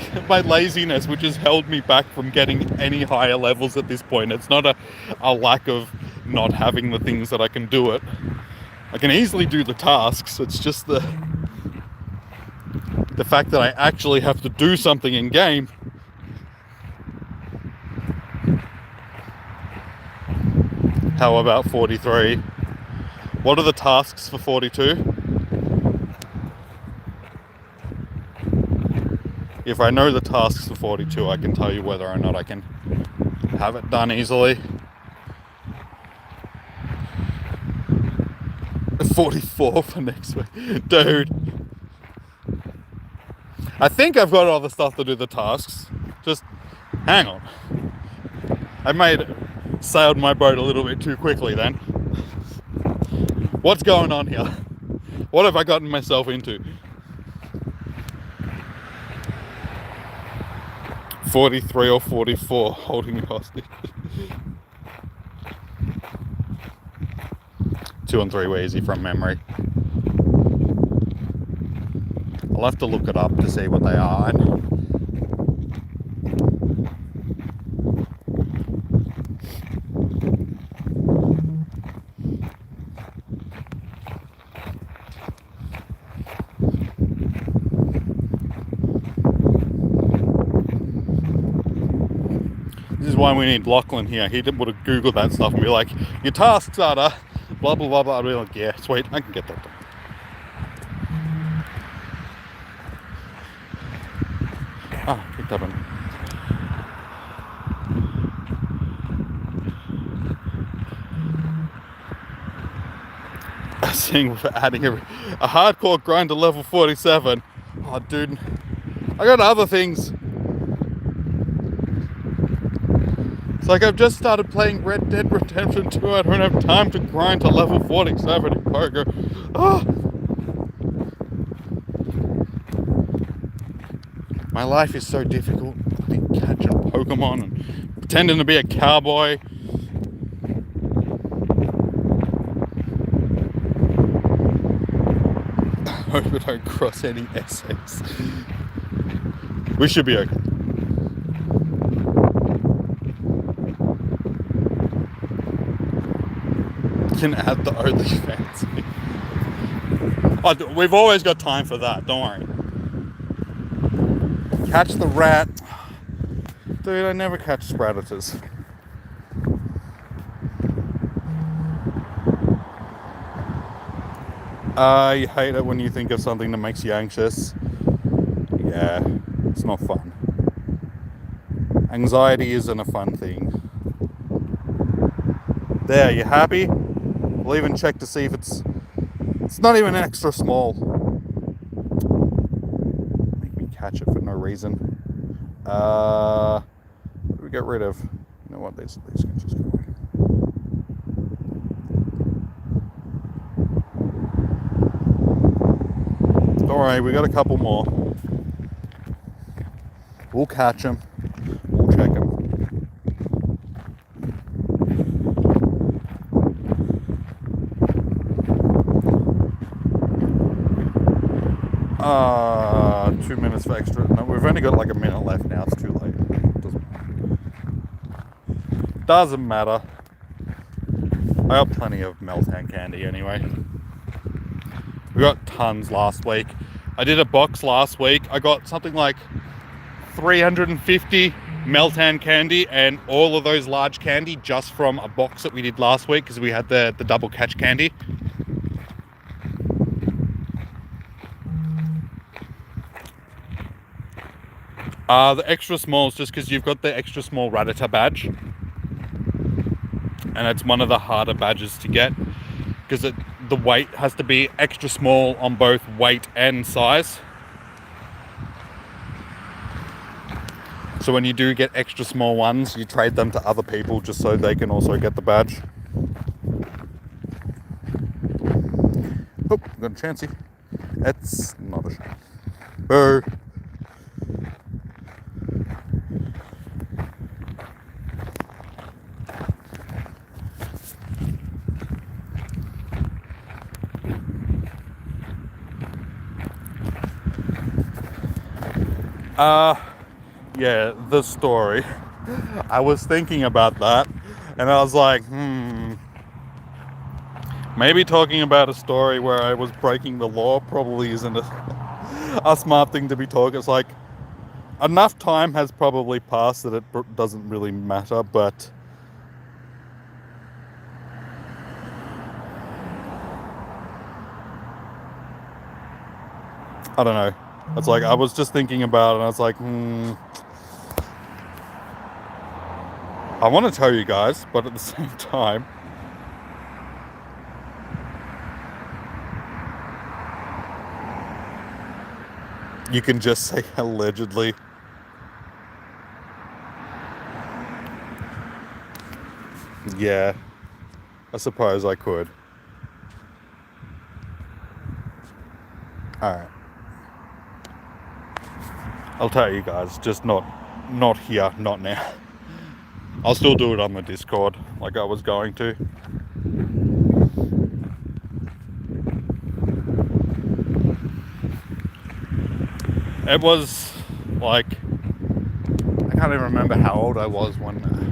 laziness which has held me back from getting any higher levels at this point. It's not a lack of not having the things that I can do it. I can easily do the tasks. It's just the fact that I actually have to do something in game How about 43? What are the tasks for 42? If I know the tasks for 42, I can tell you whether or not I can have it done easily. 44 for next week. Dude. I think I've got all the stuff to do the tasks. Just hang on. I sailed my boat a little bit too quickly then. What's going on here? What have I gotten myself into? 43 or 44, holding me hostage. 2 and 3 were easy from memory. I'll have to look it up to see what they are. This is why we need Lachlan here. He would have Googled that stuff and be like, your tasks are to blah blah blah blah. I'd be like, yeah, sweet, I can get that done. Ah, picked up an... Seeing for adding a hardcore grind to level 47. Oh, dude, I got other things. It's like I've just started playing Red Dead Redemption 2. I don't have time to grind to level 47 in poker. Oh. My life is so difficult. I think catching Pokemon and pretending to be a cowboy. I hope I don't cross any essays. We should be okay. Can add the OnlyFans. Oh, we've always got time for that, don't worry. Catch the rat. Dude, I never catch predators. I hate it when you think of something that makes you anxious. Yeah, it's not fun. Anxiety isn't a fun thing. There, you happy? We'll even check to see if it's not even extra small. Make me catch it for no reason. What do we get rid of? You know what, these can just go away. Don't worry, we got a couple more. We'll catch them. We'll check them. Ah, 2 minutes for extra. No, we've only got like a minute left now. It's too late. Doesn't matter. I got plenty of Meltan candy anyway. We got tons last week. I did a box last week. I got something like 350 Meltan candy and all of those large candy just from a box that we did last week because we had the double catch candy. The extra small is just because you've got the extra small Rattata badge. And it's one of the harder badges to get because the weight has to be extra small on both weight and size. So when you do get extra small ones, you trade them to other people just so they can also get the badge. Oh, got a chancey. It's not a shame. Boo. Yeah, the story. I was thinking about that and I was like, maybe talking about a story where I was breaking the law probably isn't a smart thing to be talking. It's like, enough time has probably passed that it doesn't really matter, but I don't know. It's like, I was just thinking about it, and I was like, I want to tell you guys, but at the same time, you can just say allegedly. Yeah, I suppose I could. Alright. I'll tell you guys, just not here, not now. I'll still do it on the Discord, like I was going to. It was like, I can't even remember how old I was when...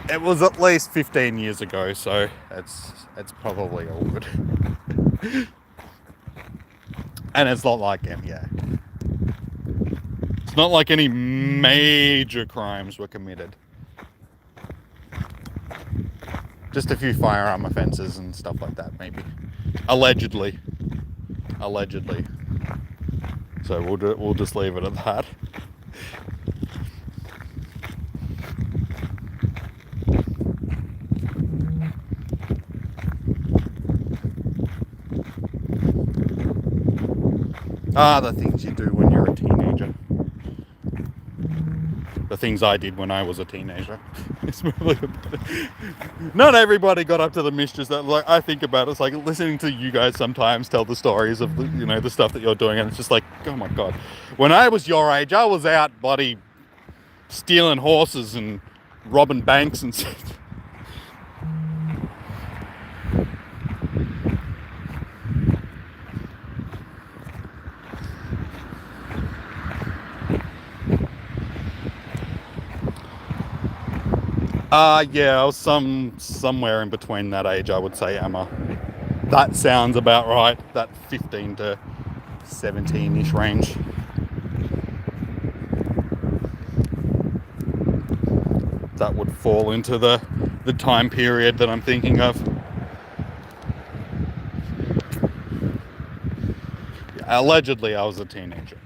It was at least 15 years ago, so it's probably all good. And it's not like it's not like any major crimes were committed. Just a few firearm offences and stuff like that, maybe. Allegedly. So we'll just leave it at that. The things you do when you're a teenager. The things I did when I was a teenager. Not everybody got up to the mischief that, like, I think about it. It's like listening to you guys sometimes tell the stories of the stuff that you're doing, and it's just like, oh my god. When I was your age, I was out bloody stealing horses and robbing banks and stuff. Yeah, I was somewhere in between that age, I would say, Emma. That sounds about right. That 15 to 17-ish range. That would fall into the time period that I'm thinking of. Yeah, allegedly, I was a teenager.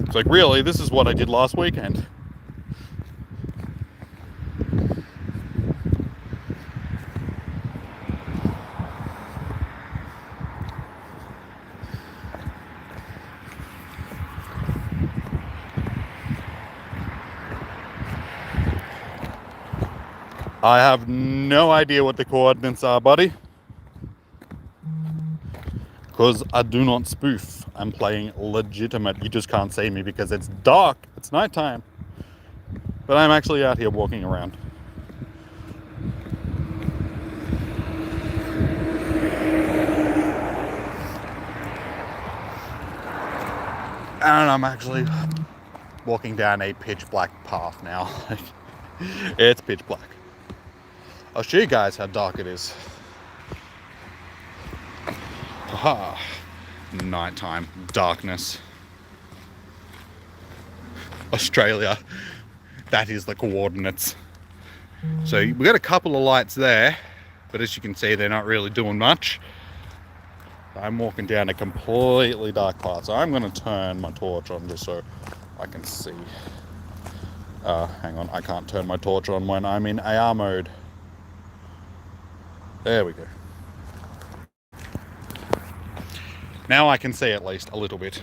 It's like, really, this is what I did last weekend. I have no idea what the coordinates are, buddy. Because I do not spoof. I'm playing legitimate. You just can't see me because it's dark. It's nighttime. But I'm actually out here walking around. And I'm actually walking down a pitch black path now. It's pitch black. I'll show you guys how dark it is. Aha. Nighttime. Darkness. Australia. That is the coordinates. So we've got a couple of lights there, but as you can see, they're not really doing much. I'm walking down a completely dark path, so I'm going to turn my torch on just so I can see. Hang on, I can't turn my torch on when I'm in AR mode. There we go. Now I can see at least a little bit.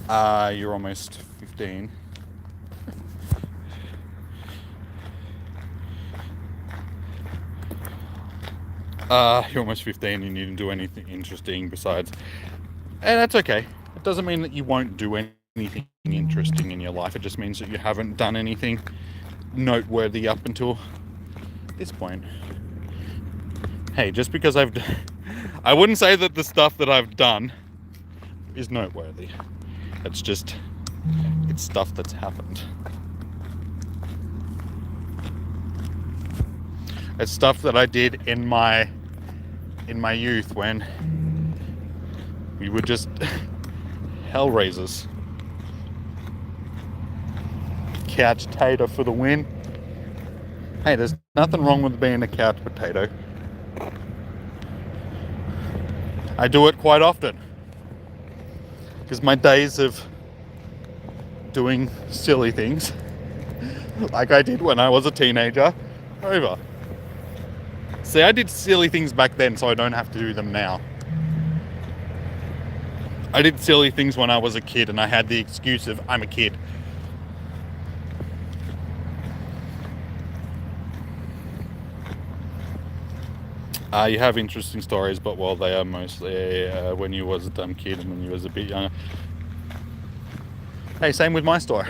You're almost 15. You're almost 15 and you didn't do anything interesting besides... And that's okay. It doesn't mean that you won't do anything interesting in your life. It just means that you haven't done anything noteworthy up until this point. Hey, just because I wouldn't say that the stuff that I've done is noteworthy. It's just, it's stuff that's happened. It's stuff that I did in my youth when we were just hellraisers. couch tater for the win. Hey, there's nothing wrong with being a couch potato. I do it quite often. Because my days of doing silly things, like I did when I was a teenager, are over. See, I did silly things back then, so I don't have to do them now. I did silly things when I was a kid, and I had the excuse of, I'm a kid. You have interesting stories, but well, they are mostly when you was a dumb kid and when you was a bit younger. Hey, same with my story.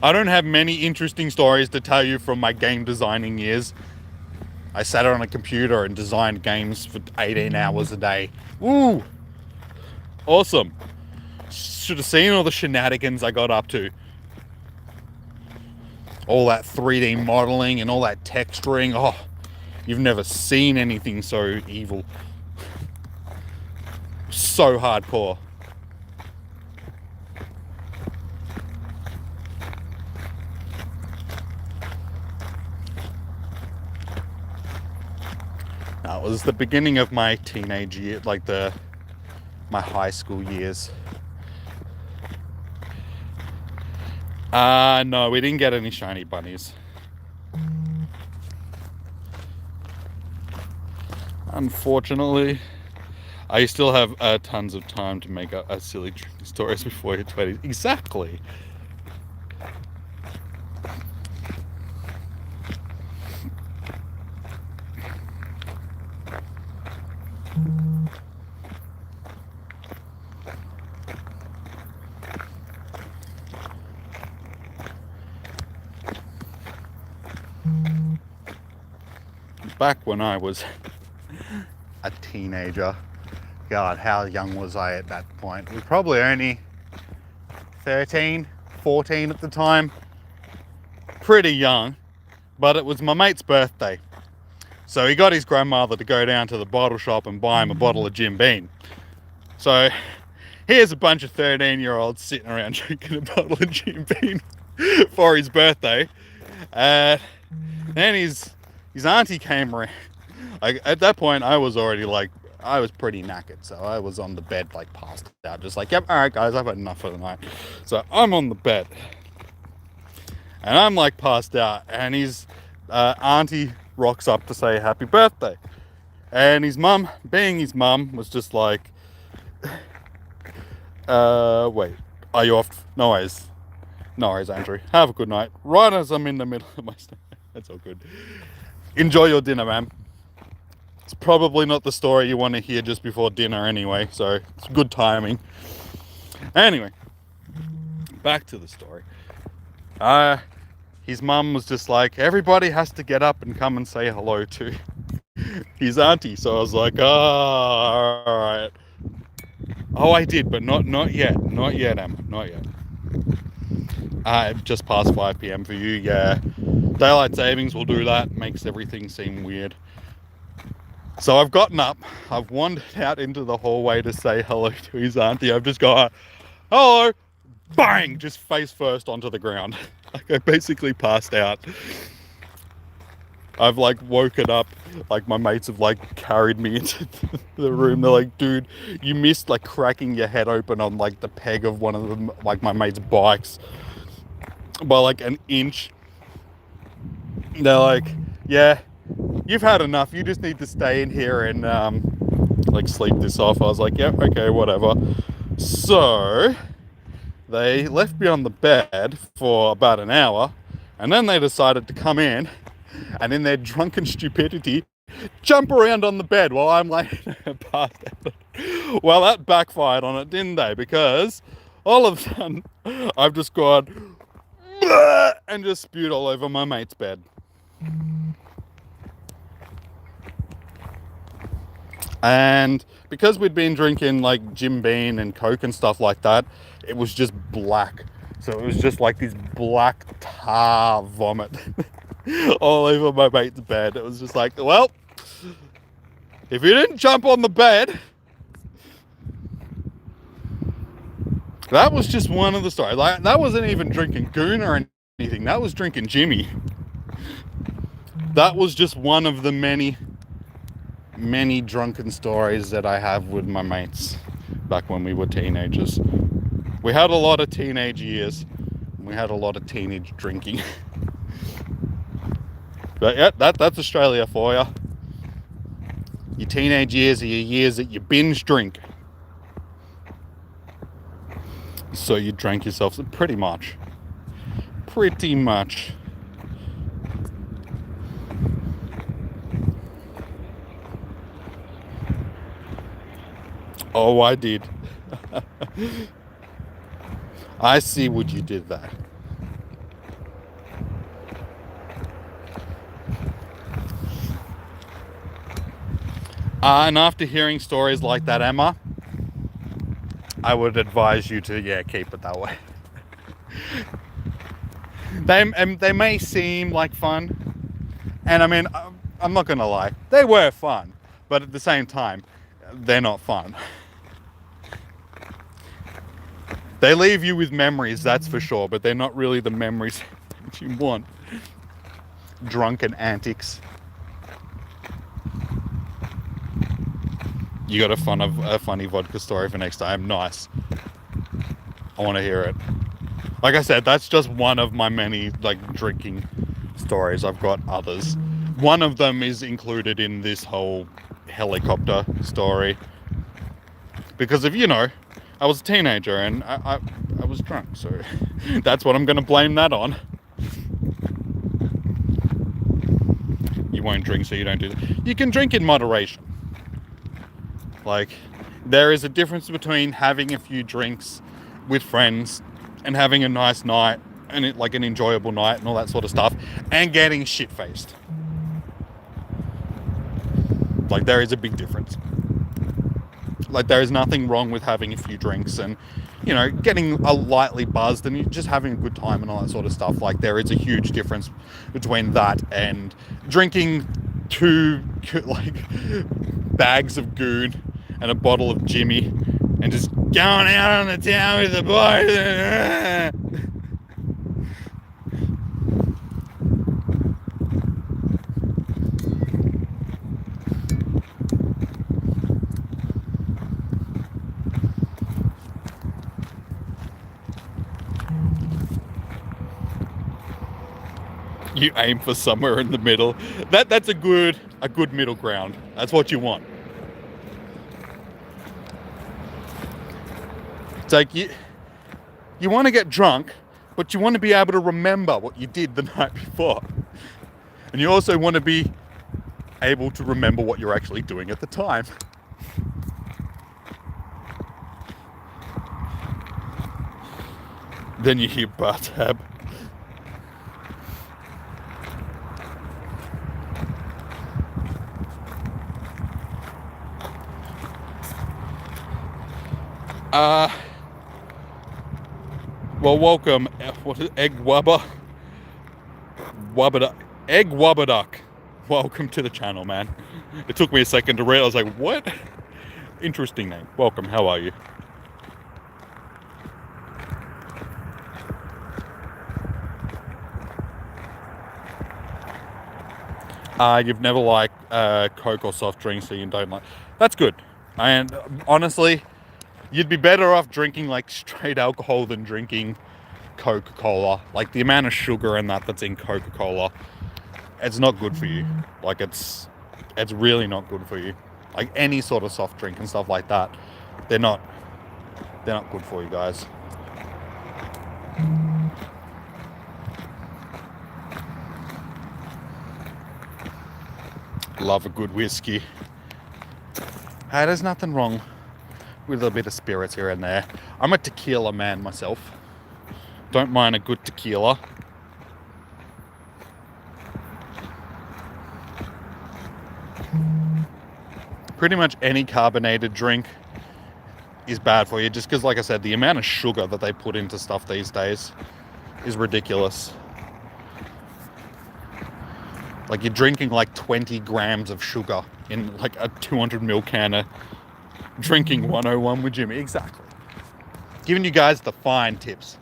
I don't have many interesting stories to tell you from my game designing years. I sat on a computer and designed games for 18 hours a day. Woo! Awesome. Should have seen all the shenanigans I got up to. All that 3D modeling and all that texturing. Oh, you've never seen anything so evil. So hardcore. That was the beginning of my teenage year, like my high school years. No, we didn't get any shiny bunnies. Unfortunately, I still have tons of time to make a silly drinking stories before your 20s. Exactly. Back when I was a teenager, God, how young was I at that point? We were probably only 13, 14 at the time. Pretty young, but it was my mate's birthday. So he got his grandmother to go down to the bottle shop and buy him a bottle of Jim Beam. So here's a bunch of 13-year-olds sitting around drinking a bottle of Jim Beam for his birthday. Then his auntie came around. Like, at that point, I was already I was pretty knackered. So I was on the bed, passed out. Just like, yep, all right, guys, I've had enough for the night. So I'm on the bed. And I'm, passed out. And his auntie rocks up to say happy birthday. And his mum, being his mum, was just like, wait, are you off? No worries. No worries, Andrew. Have a good night. Right as I'm in the middle of my story. That's all good. Enjoy your dinner, man. It's probably not the story you want to hear just before dinner anyway, so it's good timing. Anyway, back to the story. His mum was just like, everybody has to get up and come and say hello to his auntie. So I was like, oh, all right. Oh, I did, but not yet. Not yet, Emma. Not yet. Just past 5 p.m. for you, yeah. Daylight savings will do that. Makes everything seem weird. So I've gotten up. I've wandered out into the hallway to say hello to his auntie. I've just gone, hello, bang, just face first onto the ground. I basically passed out. I've woken up, my mates have carried me into the room. They're like, dude, you missed cracking your head open on the peg of one of them, my mate's bikes by an inch. They're like, yeah, you've had enough. You just need to stay in here and sleep this off. I was like, yep, okay, whatever. So they left me on the bed for about an hour, and then they decided to come in and in their drunken stupidity jump around on the bed while I'm passed out. Well, that backfired on it, didn't they? Because all of a sudden I've just gone and just spewed all over my mate's bed. And because we'd been drinking Jim Beam and Coke and stuff like that, it was just black. So it was just this black tar vomit all over my mate's bed. It was just well, if you didn't jump on the bed, That was just one of the stories. Like, that wasn't even drinking goon or anything. That was drinking Jimmy. That was just one of the many, many drunken stories that I have with my mates back when we were teenagers. We had a lot of teenage years. We had a lot of teenage drinking. But yeah, that's Australia for you. Your teenage years are your years that you binge drink. So you drank yourself pretty much. Pretty much. Oh, I did. I see what you did there. And after hearing stories like that, Emma, I would advise you to, keep it that way. They may seem like fun, and I mean, I'm not gonna lie, they were fun, but at the same time, they're not fun. They leave you with memories, that's for sure, but they're not really the memories that you want. Drunken antics. You got a funny vodka story for next time? Nice. I want to hear it. Like I said, that's just one of my many drinking stories. I've got others. One of them is included in this whole helicopter story. Because I was a teenager and I was drunk, so that's what I'm going to blame that on. You won't drink, so you don't do that. You can drink in moderation. There is a difference between having a few drinks with friends and having a nice night and an enjoyable night and all that sort of stuff, and getting shit-faced. There is a big difference. There is nothing wrong with having a few drinks and, getting a lightly buzzed and just having a good time and all that sort of stuff. There is a huge difference between that and drinking 2 bags of goon and a bottle of Jimmy and just going out on the town with the boys. You aim for somewhere in the middle. That's a good middle ground. That's what you want. It's you want to get drunk, but you want to be able to remember what you did the night before. And you also want to be able to remember what you're actually doing at the time. Then you hear bar tab. Well, welcome. What is Egg Wubba? Egg Wubbaduck. Welcome to the channel, man. It took me a second to read. I was like, what? Interesting name. Welcome. How are you? You've never liked Coke or soft drinks, so you don't like. That's good. And honestly, you'd be better off drinking straight alcohol than drinking Coca-Cola. The amount of sugar and that's in Coca-Cola, it's not good for you. It's really not good for you. Any sort of soft drink and stuff like that, they're not good for you guys. Love a good whiskey. Hey, there's nothing wrong with a bit of spirits here and there. I'm a tequila man myself. Don't mind a good tequila. Pretty much any carbonated drink is bad for you, just because, like I said, the amount of sugar that they put into stuff these days is ridiculous. You're drinking 20 grams of sugar in a 200 ml can of drinking 101 with Jimmy. Exactly. Giving you guys the fine tips.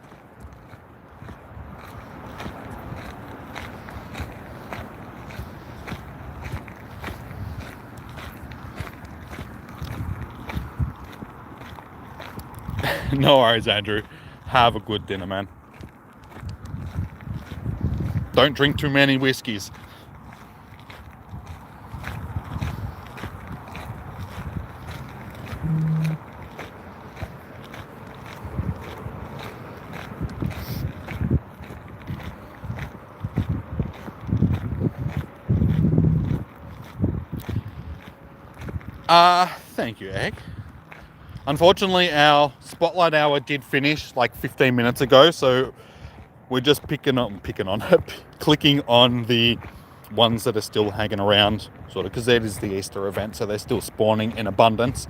No worries, Andrew. Have a good dinner, man. Don't drink too many whiskeys. Thank you, Egg. Unfortunately, our Spotlight Hour did finish like 15 minutes ago, so we're just clicking on the ones that are still hanging around, sort of, because it is the Easter event, so they're still spawning in abundance.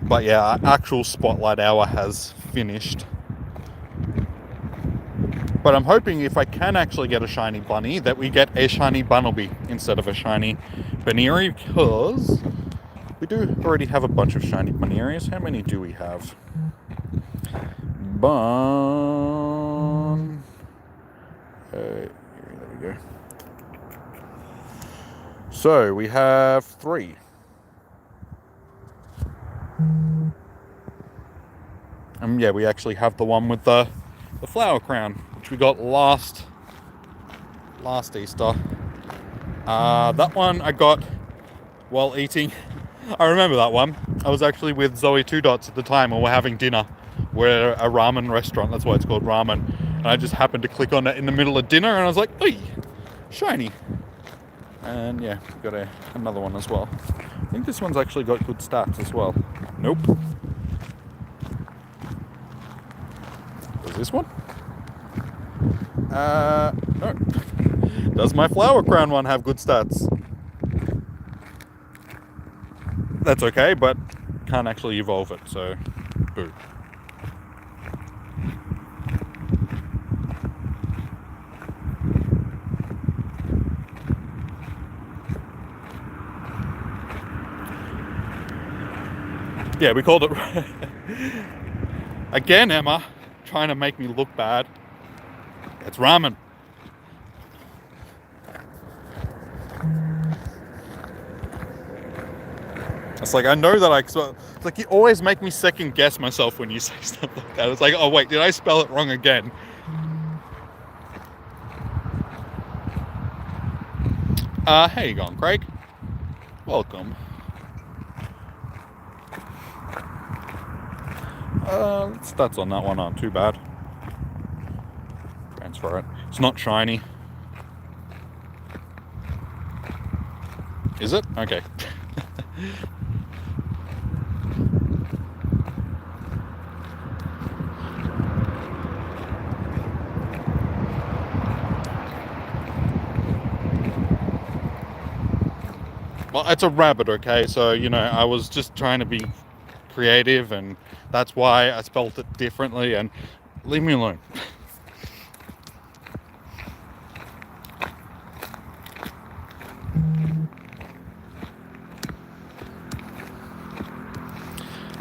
But yeah, our actual Spotlight Hour has finished. But I'm hoping if I can actually get a shiny bunny, that we get a shiny Bunnelby instead of a shiny Buneary, because we do already have a bunch of shiny Bunearies. How many do we have? There we go. So we have 3. Yeah, we actually have the one with the flower crown, which we got last Easter. That one I got while eating. I remember that one. I was actually with Zoe 2 Dots at the time, and we're having dinner. We're a ramen restaurant, that's why it's called ramen. And I just happened to click on it in the middle of dinner, and I was like, "Oi, shiny!" And yeah, got another one as well. I think this one's actually got good stats as well. Nope. Does this one? No. Does my flower crown one have good stats? That's okay, but can't actually evolve it, so boo. Yeah, we called it. Again, Emma, trying to make me look bad. It's ramen. It's like, I know that it's like you always make me second guess myself when you say stuff like that. It's like, oh wait, did I spell it wrong again? How you going, Craig? Welcome. Stats on that one aren't too bad. Transfer it. It's not shiny. Is it? Okay. Well, it's a rabbit, okay? So, you know, I was just trying to be creative, and that's why I spelled it differently, and leave me alone.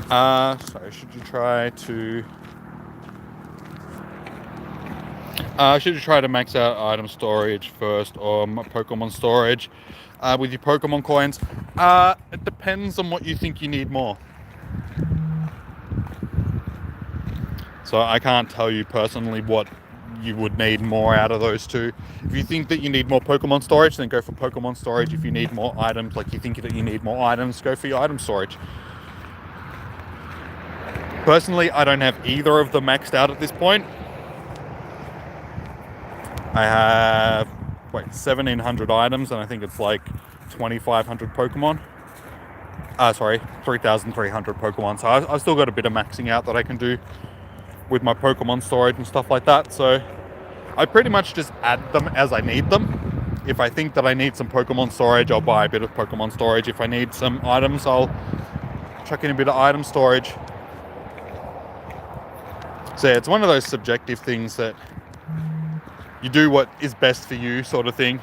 So should you try to max out item storage first, or Pokemon storage with your Pokemon coins? It depends on what you think you need more. So I can't tell you personally what you would need more out of those two. If you think that you need more Pokemon storage, then go for Pokemon storage. If you need more items, like you think that you need more items, go for your item storage. Personally, I don't have either of them maxed out at this point. I have 1,700 items, and I think it's like 2,500 Pokemon. 3,300 Pokemon. So I've still got a bit of maxing out that I can do with my Pokemon storage and stuff like that. So I pretty much just add them as I need them. If I think that I need some Pokemon storage, I'll buy a bit of Pokemon storage. If I need some items, I'll chuck in a bit of item storage. So yeah, it's one of those subjective things that you do what is best for you, sort of thing.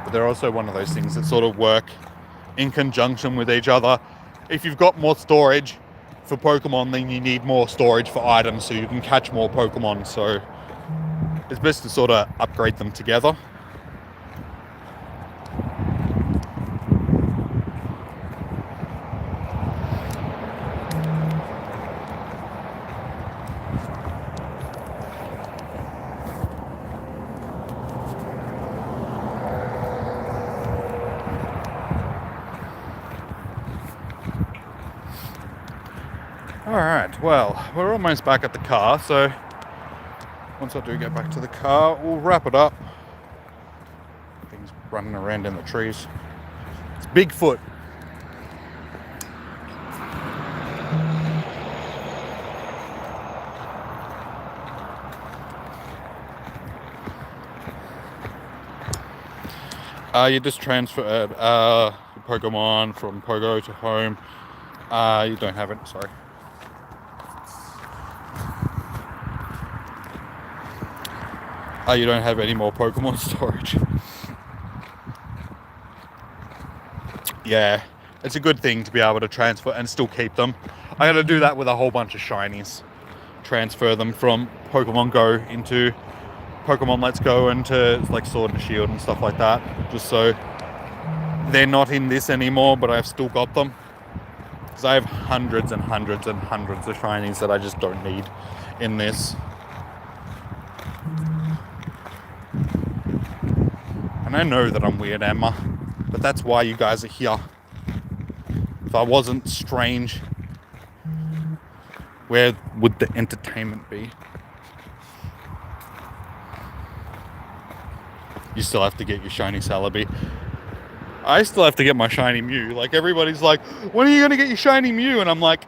But they're also one of those things that sort of work in conjunction with each other. If you've got more storage for Pokemon, then you need more storage for items so you can catch more Pokemon. So it's best to sort of upgrade them together. Alright, well, we're almost back at the car, so once I do get back to the car, we'll wrap it up. Things running around in the trees. It's Bigfoot. You just transferred Pokemon from Pogo to home. You don't have it, sorry. You don't have any more Pokemon storage. Yeah, it's a good thing to be able to transfer and still keep them. I gotta do that with a whole bunch of shinies. Transfer them from Pokemon Go into Pokemon Let's Go and to like Sword and Shield and stuff like that. Just so they're not in this anymore, but I've still got them. Because I have hundreds and hundreds and hundreds of shinies that I just don't need in this. And I know that I'm weird, Emma, but that's why you guys are here. If I wasn't strange, where would the entertainment be? You still have to get your shiny Celebi. I still have to get my shiny Mew. Like, everybody's like, when are you gonna get your shiny Mew? And I'm like,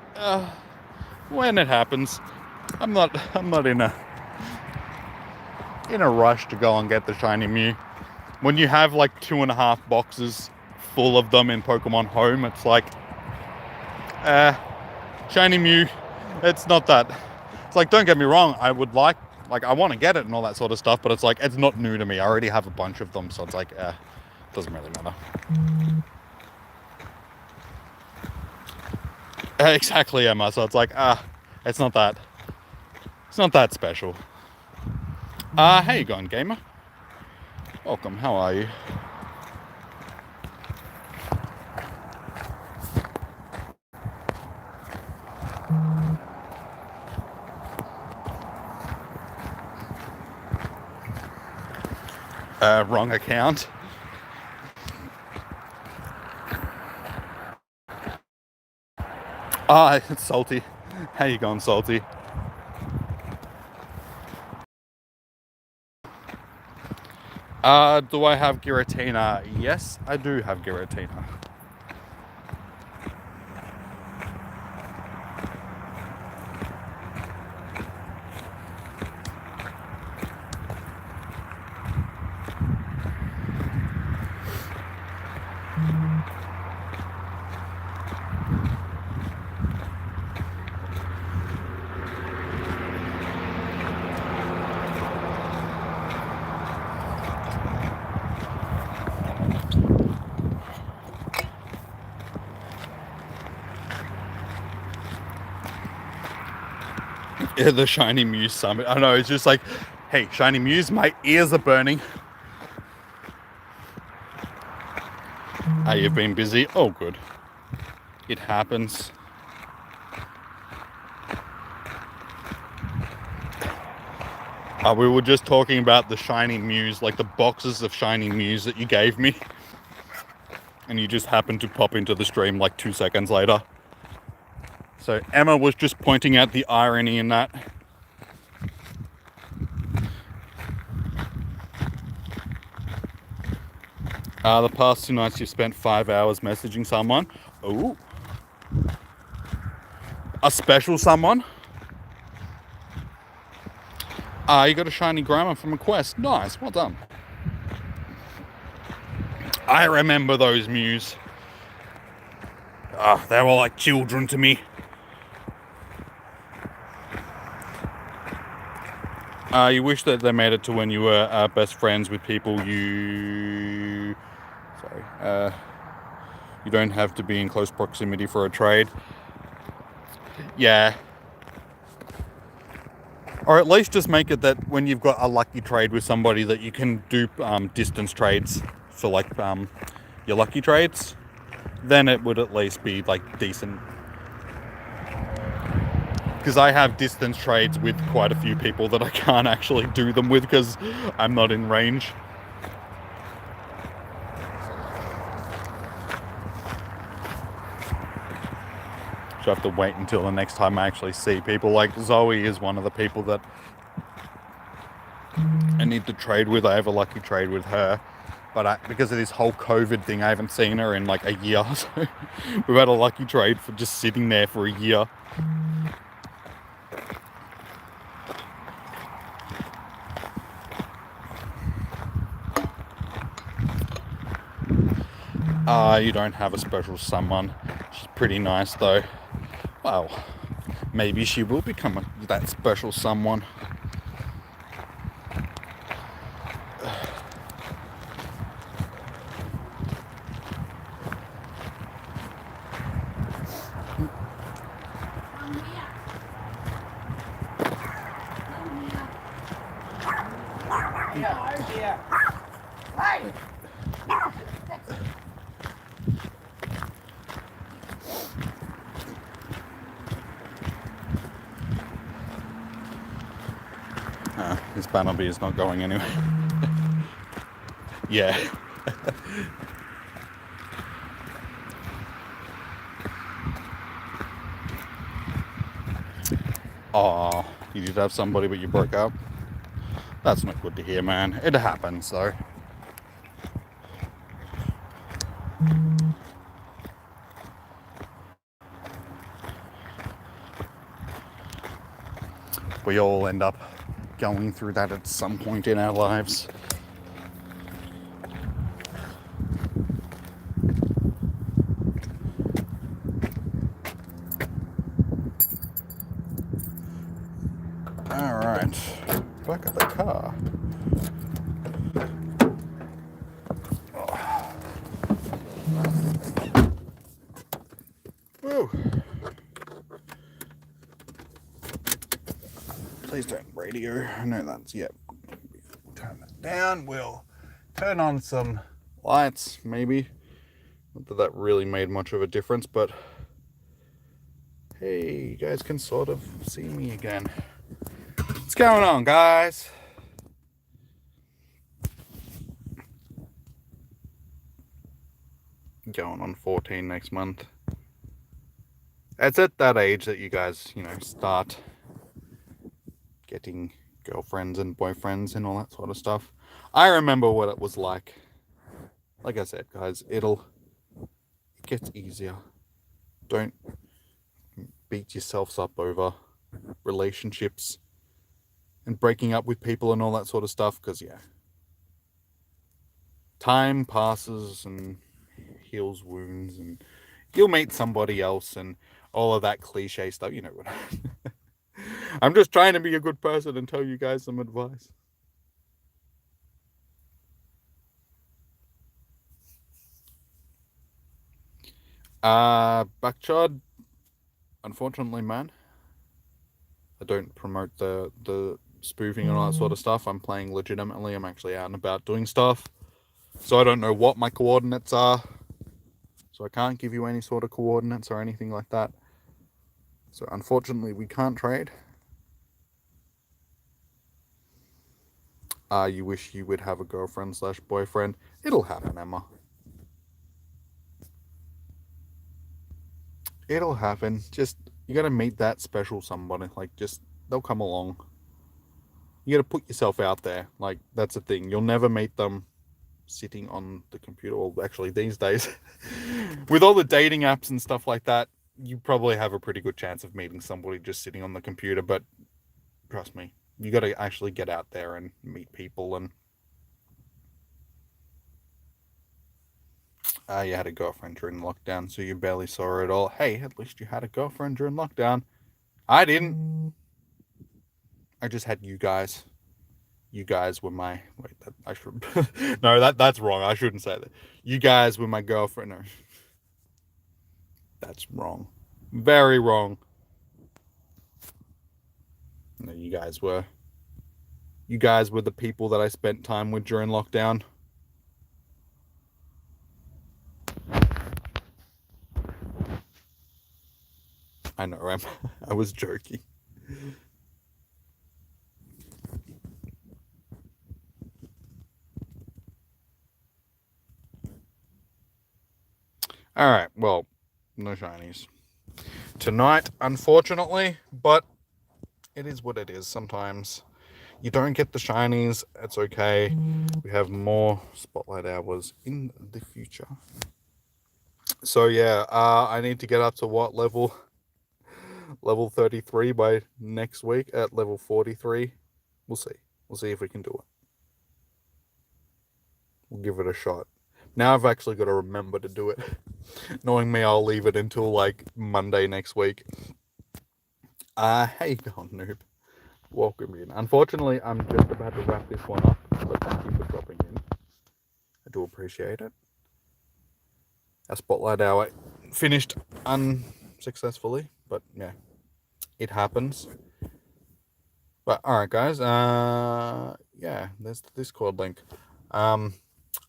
when it happens. I'm not in a rush to go and get the shiny Mew. When you have like 2.5 boxes full of them in Pokemon Home, it's like, shiny Mew, it's not that. It's like, don't get me wrong, I would like I want to get it and all that sort of stuff, but it's like, it's not new to me. I already have a bunch of them, so it's like, doesn't really matter. Exactly, Emma. So it's like, it's not that special. How you going, gamer? Welcome, how are you? Wrong account. It's Salty. How you going, Salty? Do I have Giratina? Yes, I do have Giratina. Yeah, the Shiny Mew summit. I know, it's just like, hey, Shiny Mews, my ears are burning. You've been busy? Oh, good. It happens. We were just talking about the Shiny Mews, like the boxes of Shiny Mews that you gave me. And you just happened to pop into the stream like 2 seconds later. So Emma was just pointing out the irony in that. The past 2 nights you've spent 5 hours messaging someone. Ooh. A special someone. You got a shiny grammar from a quest. Nice, well done. I remember those Mews. They were like children to me. You wish that they made it to when you were best friends with people you... You don't have to be in close proximity for a trade. Yeah. Or at least just make it that when you've got a lucky trade with somebody that you can do distance trades for like your lucky trades, then it would at least be like decent. Because I have distance trades with quite a few people that I can't actually do them with because I'm not in range. So I have to wait until the next time I actually see people. Like Zoe is one of the people that I need to trade with. I have a lucky trade with her. But because of this whole COVID thing, I haven't seen her in like a year. So we've had a lucky trade for just sitting there for a year. You don't have a special someone. She's pretty nice though. Well, maybe she will become that special someone. This Bannerby is not going anywhere. Yeah. Oh, you did have somebody but you broke up? That's not good to hear, man. It happens though. We all end up going through that at some point in our lives. All right, back at the car. Woo. Please don't radio. No, that's yep. Turn it down. We'll turn on some lights, maybe. Not that that really made much of a difference, but hey, you guys can sort of see me again. What's going on, guys? Going on 14 next month. It's at that age that you guys, start getting girlfriends and boyfriends and all that sort of stuff. I remember what it was like. Like I said, guys, it gets easier. Don't beat yourselves up over relationships and breaking up with people and all that sort of stuff, because yeah, time passes and heals wounds and you'll meet somebody else and all of that cliche stuff, you know what. I'm just trying to be a good person and tell you guys some advice. Backchard, unfortunately, man, I don't promote the spoofing and all that sort of stuff. I'm playing legitimately. I'm actually out and about doing stuff. So I don't know what my coordinates are. So I can't give you any sort of coordinates or anything like that. So unfortunately, we can't trade. You wish you would have a girlfriend / boyfriend. It'll happen, Emma. It'll happen. Just, you gotta meet that special somebody. Like, just, they'll come along. You gotta put yourself out there. Like, that's the thing. You'll never meet them sitting on the computer. Well, actually, these days, with all the dating apps and stuff like that, you probably have a pretty good chance of meeting somebody just sitting on the computer. But trust me, you got to actually get out there and meet people. And you had a girlfriend during lockdown, so you barely saw her at all. Hey, at least you had a girlfriend during lockdown. I didn't. I just had you guys. You guys were my... Wait, I should... No, that's wrong. I shouldn't say that. You guys were my girlfriend. No. That's wrong. Very wrong. No, you guys were the people that I spent time with during lockdown. I know, I was joking. All right, well, no shinies tonight, unfortunately, but it is what it is. Sometimes you don't get the shinies. It's okay. We have more spotlight hours in the future. So yeah, I need to get up to what level? Level 33 by next week at level 43. We'll see. We'll see if we can do it. We'll give it a shot. Now I've actually got to remember to do it. Knowing me, I'll leave it until like Monday next week. Hey, gone noob. Welcome in. Unfortunately, I'm just about to wrap this one up, but thank you for dropping in. I do appreciate it. Our spotlight hour finished unsuccessfully, but yeah, it happens. But all right, guys. Yeah, there's the Discord link. I'm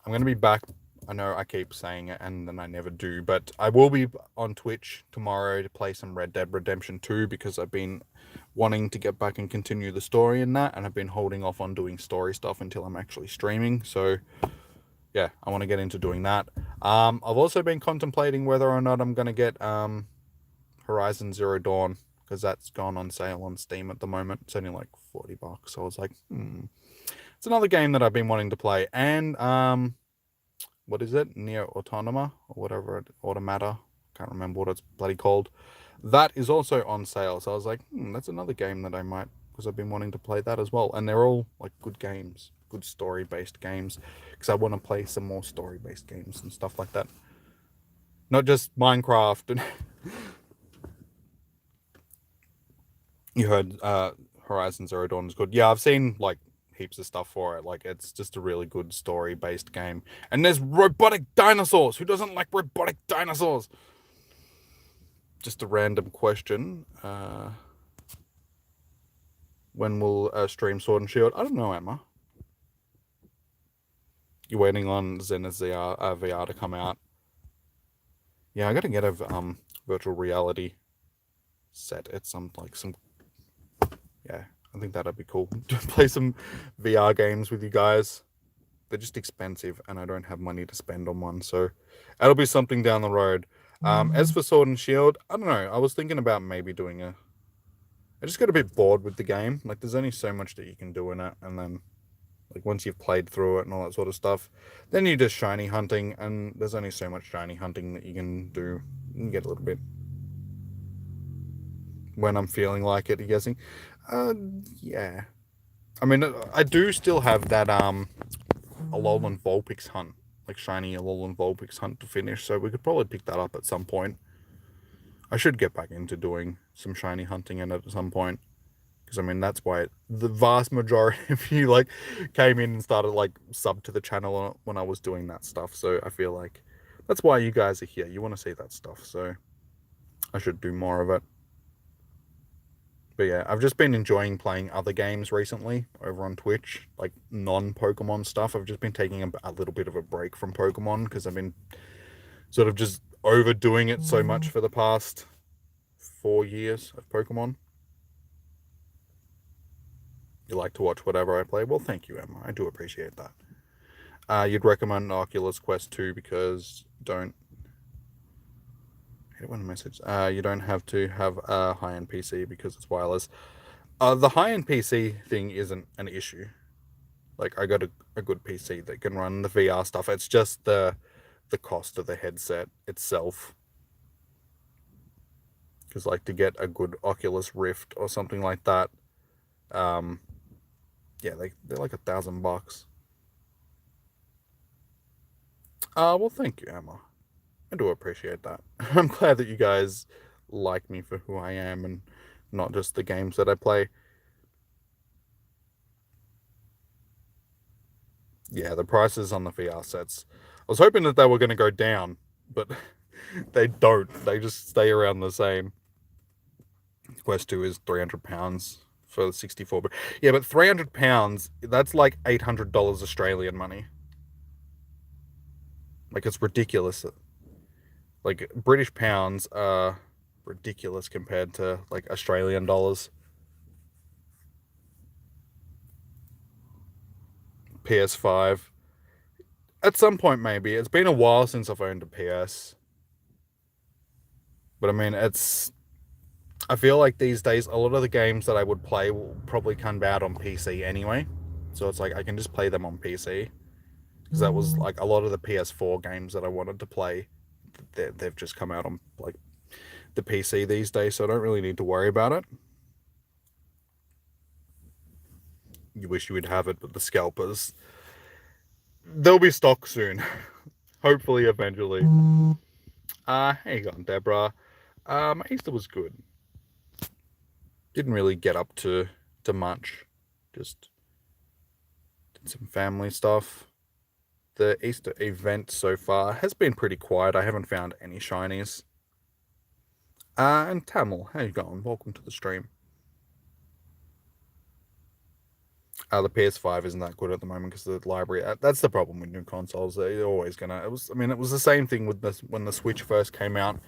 gonna be back. I know I keep saying it and then I never do, but I will be on Twitch tomorrow to play some Red Dead Redemption 2 because I've been wanting to get back and continue the story in that, and I've been holding off on doing story stuff until I'm actually streaming. So yeah, I want to get into doing that. I've also been contemplating whether or not I'm gonna get Horizon Zero Dawn, because that's gone on sale on Steam at the moment. It's only like $40. So I was like, it's another game that I've been wanting to play. And what is it? Neo Autonoma or whatever, Automata. Can't remember what it's bloody called. That is also on sale. So I was like, that's another game that I might, because I've been wanting to play that as well. And they're all like good games, good story-based games, because I want to play some more story-based games and stuff like that. Not just Minecraft and you heard Horizon Zero Dawn is good. Yeah, I've seen like heaps of stuff for it. Like, it's just a really good story-based game. And there's robotic dinosaurs. Who doesn't like robotic dinosaurs? Just a random question. When will stream Sword and Shield? I don't know, Emma. You're waiting on Zenith VR to come out. Yeah, I gotta get a virtual reality set at some. Yeah, I think that'd be cool. To play some VR games with you guys. They're just expensive and I don't have money to spend on one, so that'll be something down the road. As for Sword and Shield, I don't know. I was thinking about maybe doing I just got a bit bored with the game. Like, there's only so much that you can do in it, and then like once you've played through it and all that sort of stuff, then you're just shiny hunting, and there's only so much shiny hunting that you can do. You can get a little bit when I'm feeling like it, you guessing. Yeah. I mean, I do still have that Alolan Vulpix hunt, like shiny Alolan Vulpix hunt to finish, so we could probably pick that up at some point. I should get back into doing some shiny hunting in it at some point, because I mean, that's why the vast majority of you like came in and started like sub to the channel when I was doing that stuff. So I feel like that's why you guys are here. You want to see that stuff, so I should do more of it. But yeah, I've just been enjoying playing other games recently over on Twitch, like non-Pokemon stuff. I've just been taking a little bit of a break from Pokemon because I've been sort of just overdoing it so much for the past 4 years of Pokemon. You like to watch whatever I play? Well, thank you, Emma. I do appreciate that. You'd recommend Oculus Quest 2 because I hate when a message. You don't have to have a high-end PC because it's wireless. The high-end PC thing isn't an issue. Like, I got a good PC that can run the VR stuff. It's just the cost of the headset itself. Because like to get a good Oculus Rift or something like that, yeah, they're like $1,000. Well, thank you, Emma. I do appreciate that. I'm glad that you guys like me for who I am and not just the games that I play. Yeah, the prices on the VR sets. I was hoping that they were going to go down, but They don't. They just stay around the same. Quest 2 is £300 for 64. But yeah, but £300, that's like $800 Australian money. Like, it's ridiculous. Like, British pounds are ridiculous compared to like Australian dollars. PS5. At some point, maybe. It's been a while since I've owned a PS. But I mean, I feel like these days, a lot of the games that I would play will probably come out on PC anyway. So it's like I can just play them on PC. Because that was like a lot of the PS4 games that I wanted to play. They've just come out on like the PC these days. So I don't really need to worry about it. You wish you would have it, but the scalpers, they'll be stock soon. Hopefully, eventually. How you going, Deborah? My Easter was good. Didn't really get up to much. Just did some family stuff. The Easter event so far has been pretty quiet. I haven't found any shinies. And Tamil, how you going? Welcome to the stream. The PS5 isn't that good at the moment because of the library. That's the problem with new consoles. They're always gonna. It was the same thing with this when the Switch first came out.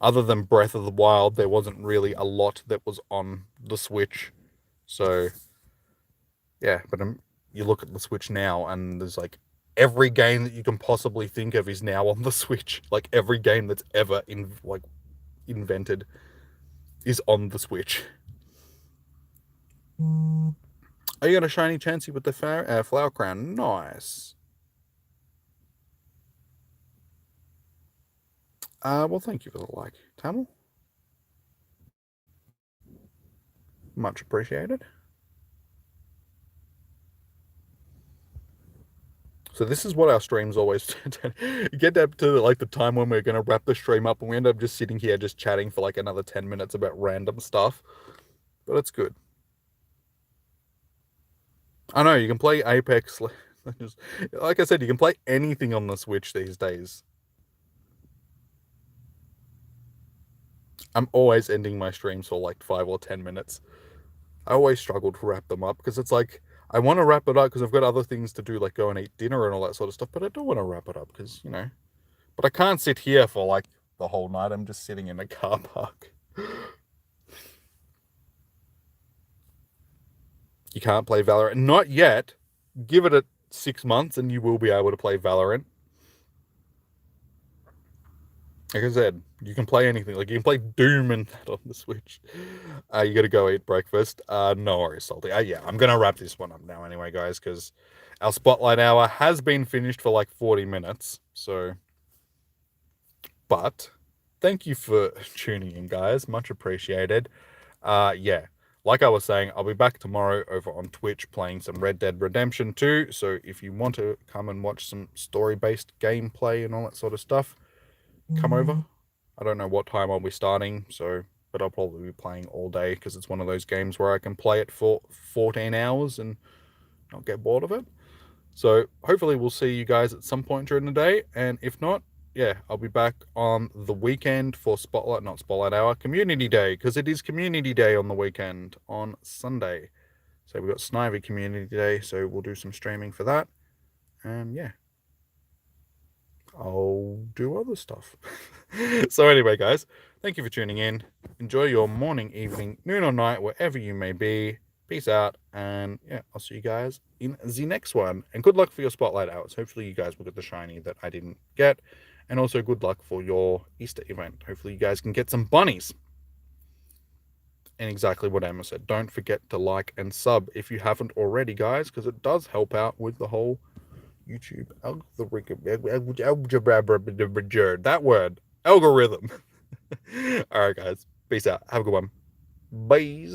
Other than Breath of the Wild, there wasn't really a lot that was on the Switch. So, yeah, but you look at the Switch now, and there's like every game that you can possibly think of is now on the Switch. Like every game that's ever invented is on the Switch. Oh, you got a shiny Chansey with the flower crown. Nice. Well, thank you for the like, Tamil. Much appreciated. So this is what our streams always get up to, like the time when we're going to wrap the stream up and we end up just sitting here just chatting for like another 10 minutes about random stuff. But it's good. I know, you can play Apex. Like I said, you can play anything on the Switch these days. I'm always ending my streams for like 5 or 10 minutes. I always struggle to wrap them up because it's like, I want to wrap it up because I've got other things to do, like go and eat dinner and all that sort of stuff, but I don't want to wrap it up because, you know, but I can't sit here for like the whole night. I'm just sitting in a car park. You can't play Valorant. Not yet. Give it 6 months and you will be able to play Valorant. Like I said, you can play anything. Like you can play Doom and that on the Switch. You got to go eat breakfast. No worries, Salty. Yeah, I'm going to wrap this one up now anyway, guys, because our Spotlight Hour has been finished for like 40 minutes. So, but thank you for tuning in, guys. Much appreciated. Yeah, like I was saying, I'll be back tomorrow over on Twitch playing some Red Dead Redemption 2. So if you want to come and watch some story-based gameplay and all that sort of stuff, come over. I don't know what time I'll be starting, but I'll probably be playing all day because it's one of those games where I can play it for 14 hours and not get bored of it. So hopefully we'll see you guys at some point during the day, and if not, yeah, I'll be back on the weekend for not Spotlight Hour, Community Day, because it is Community Day on the weekend on Sunday. So we've got Snivy Community Day, so we'll do some streaming for that, and yeah, I'll do other stuff. So anyway, guys, thank you for tuning in. Enjoy your morning, evening, noon or night, wherever you may be. Peace out, and yeah, I'll see you guys in the next one. And good luck for your Spotlight Hours. Hopefully you guys will get the shiny that I didn't get. And also good luck for your Easter event. Hopefully you guys can get some bunnies. And exactly what Emma said. Don't forget to like and sub if you haven't already, guys, because it does help out with the whole YouTube that word, algorithm. All right, guys. Peace out. Have a good one. Bye.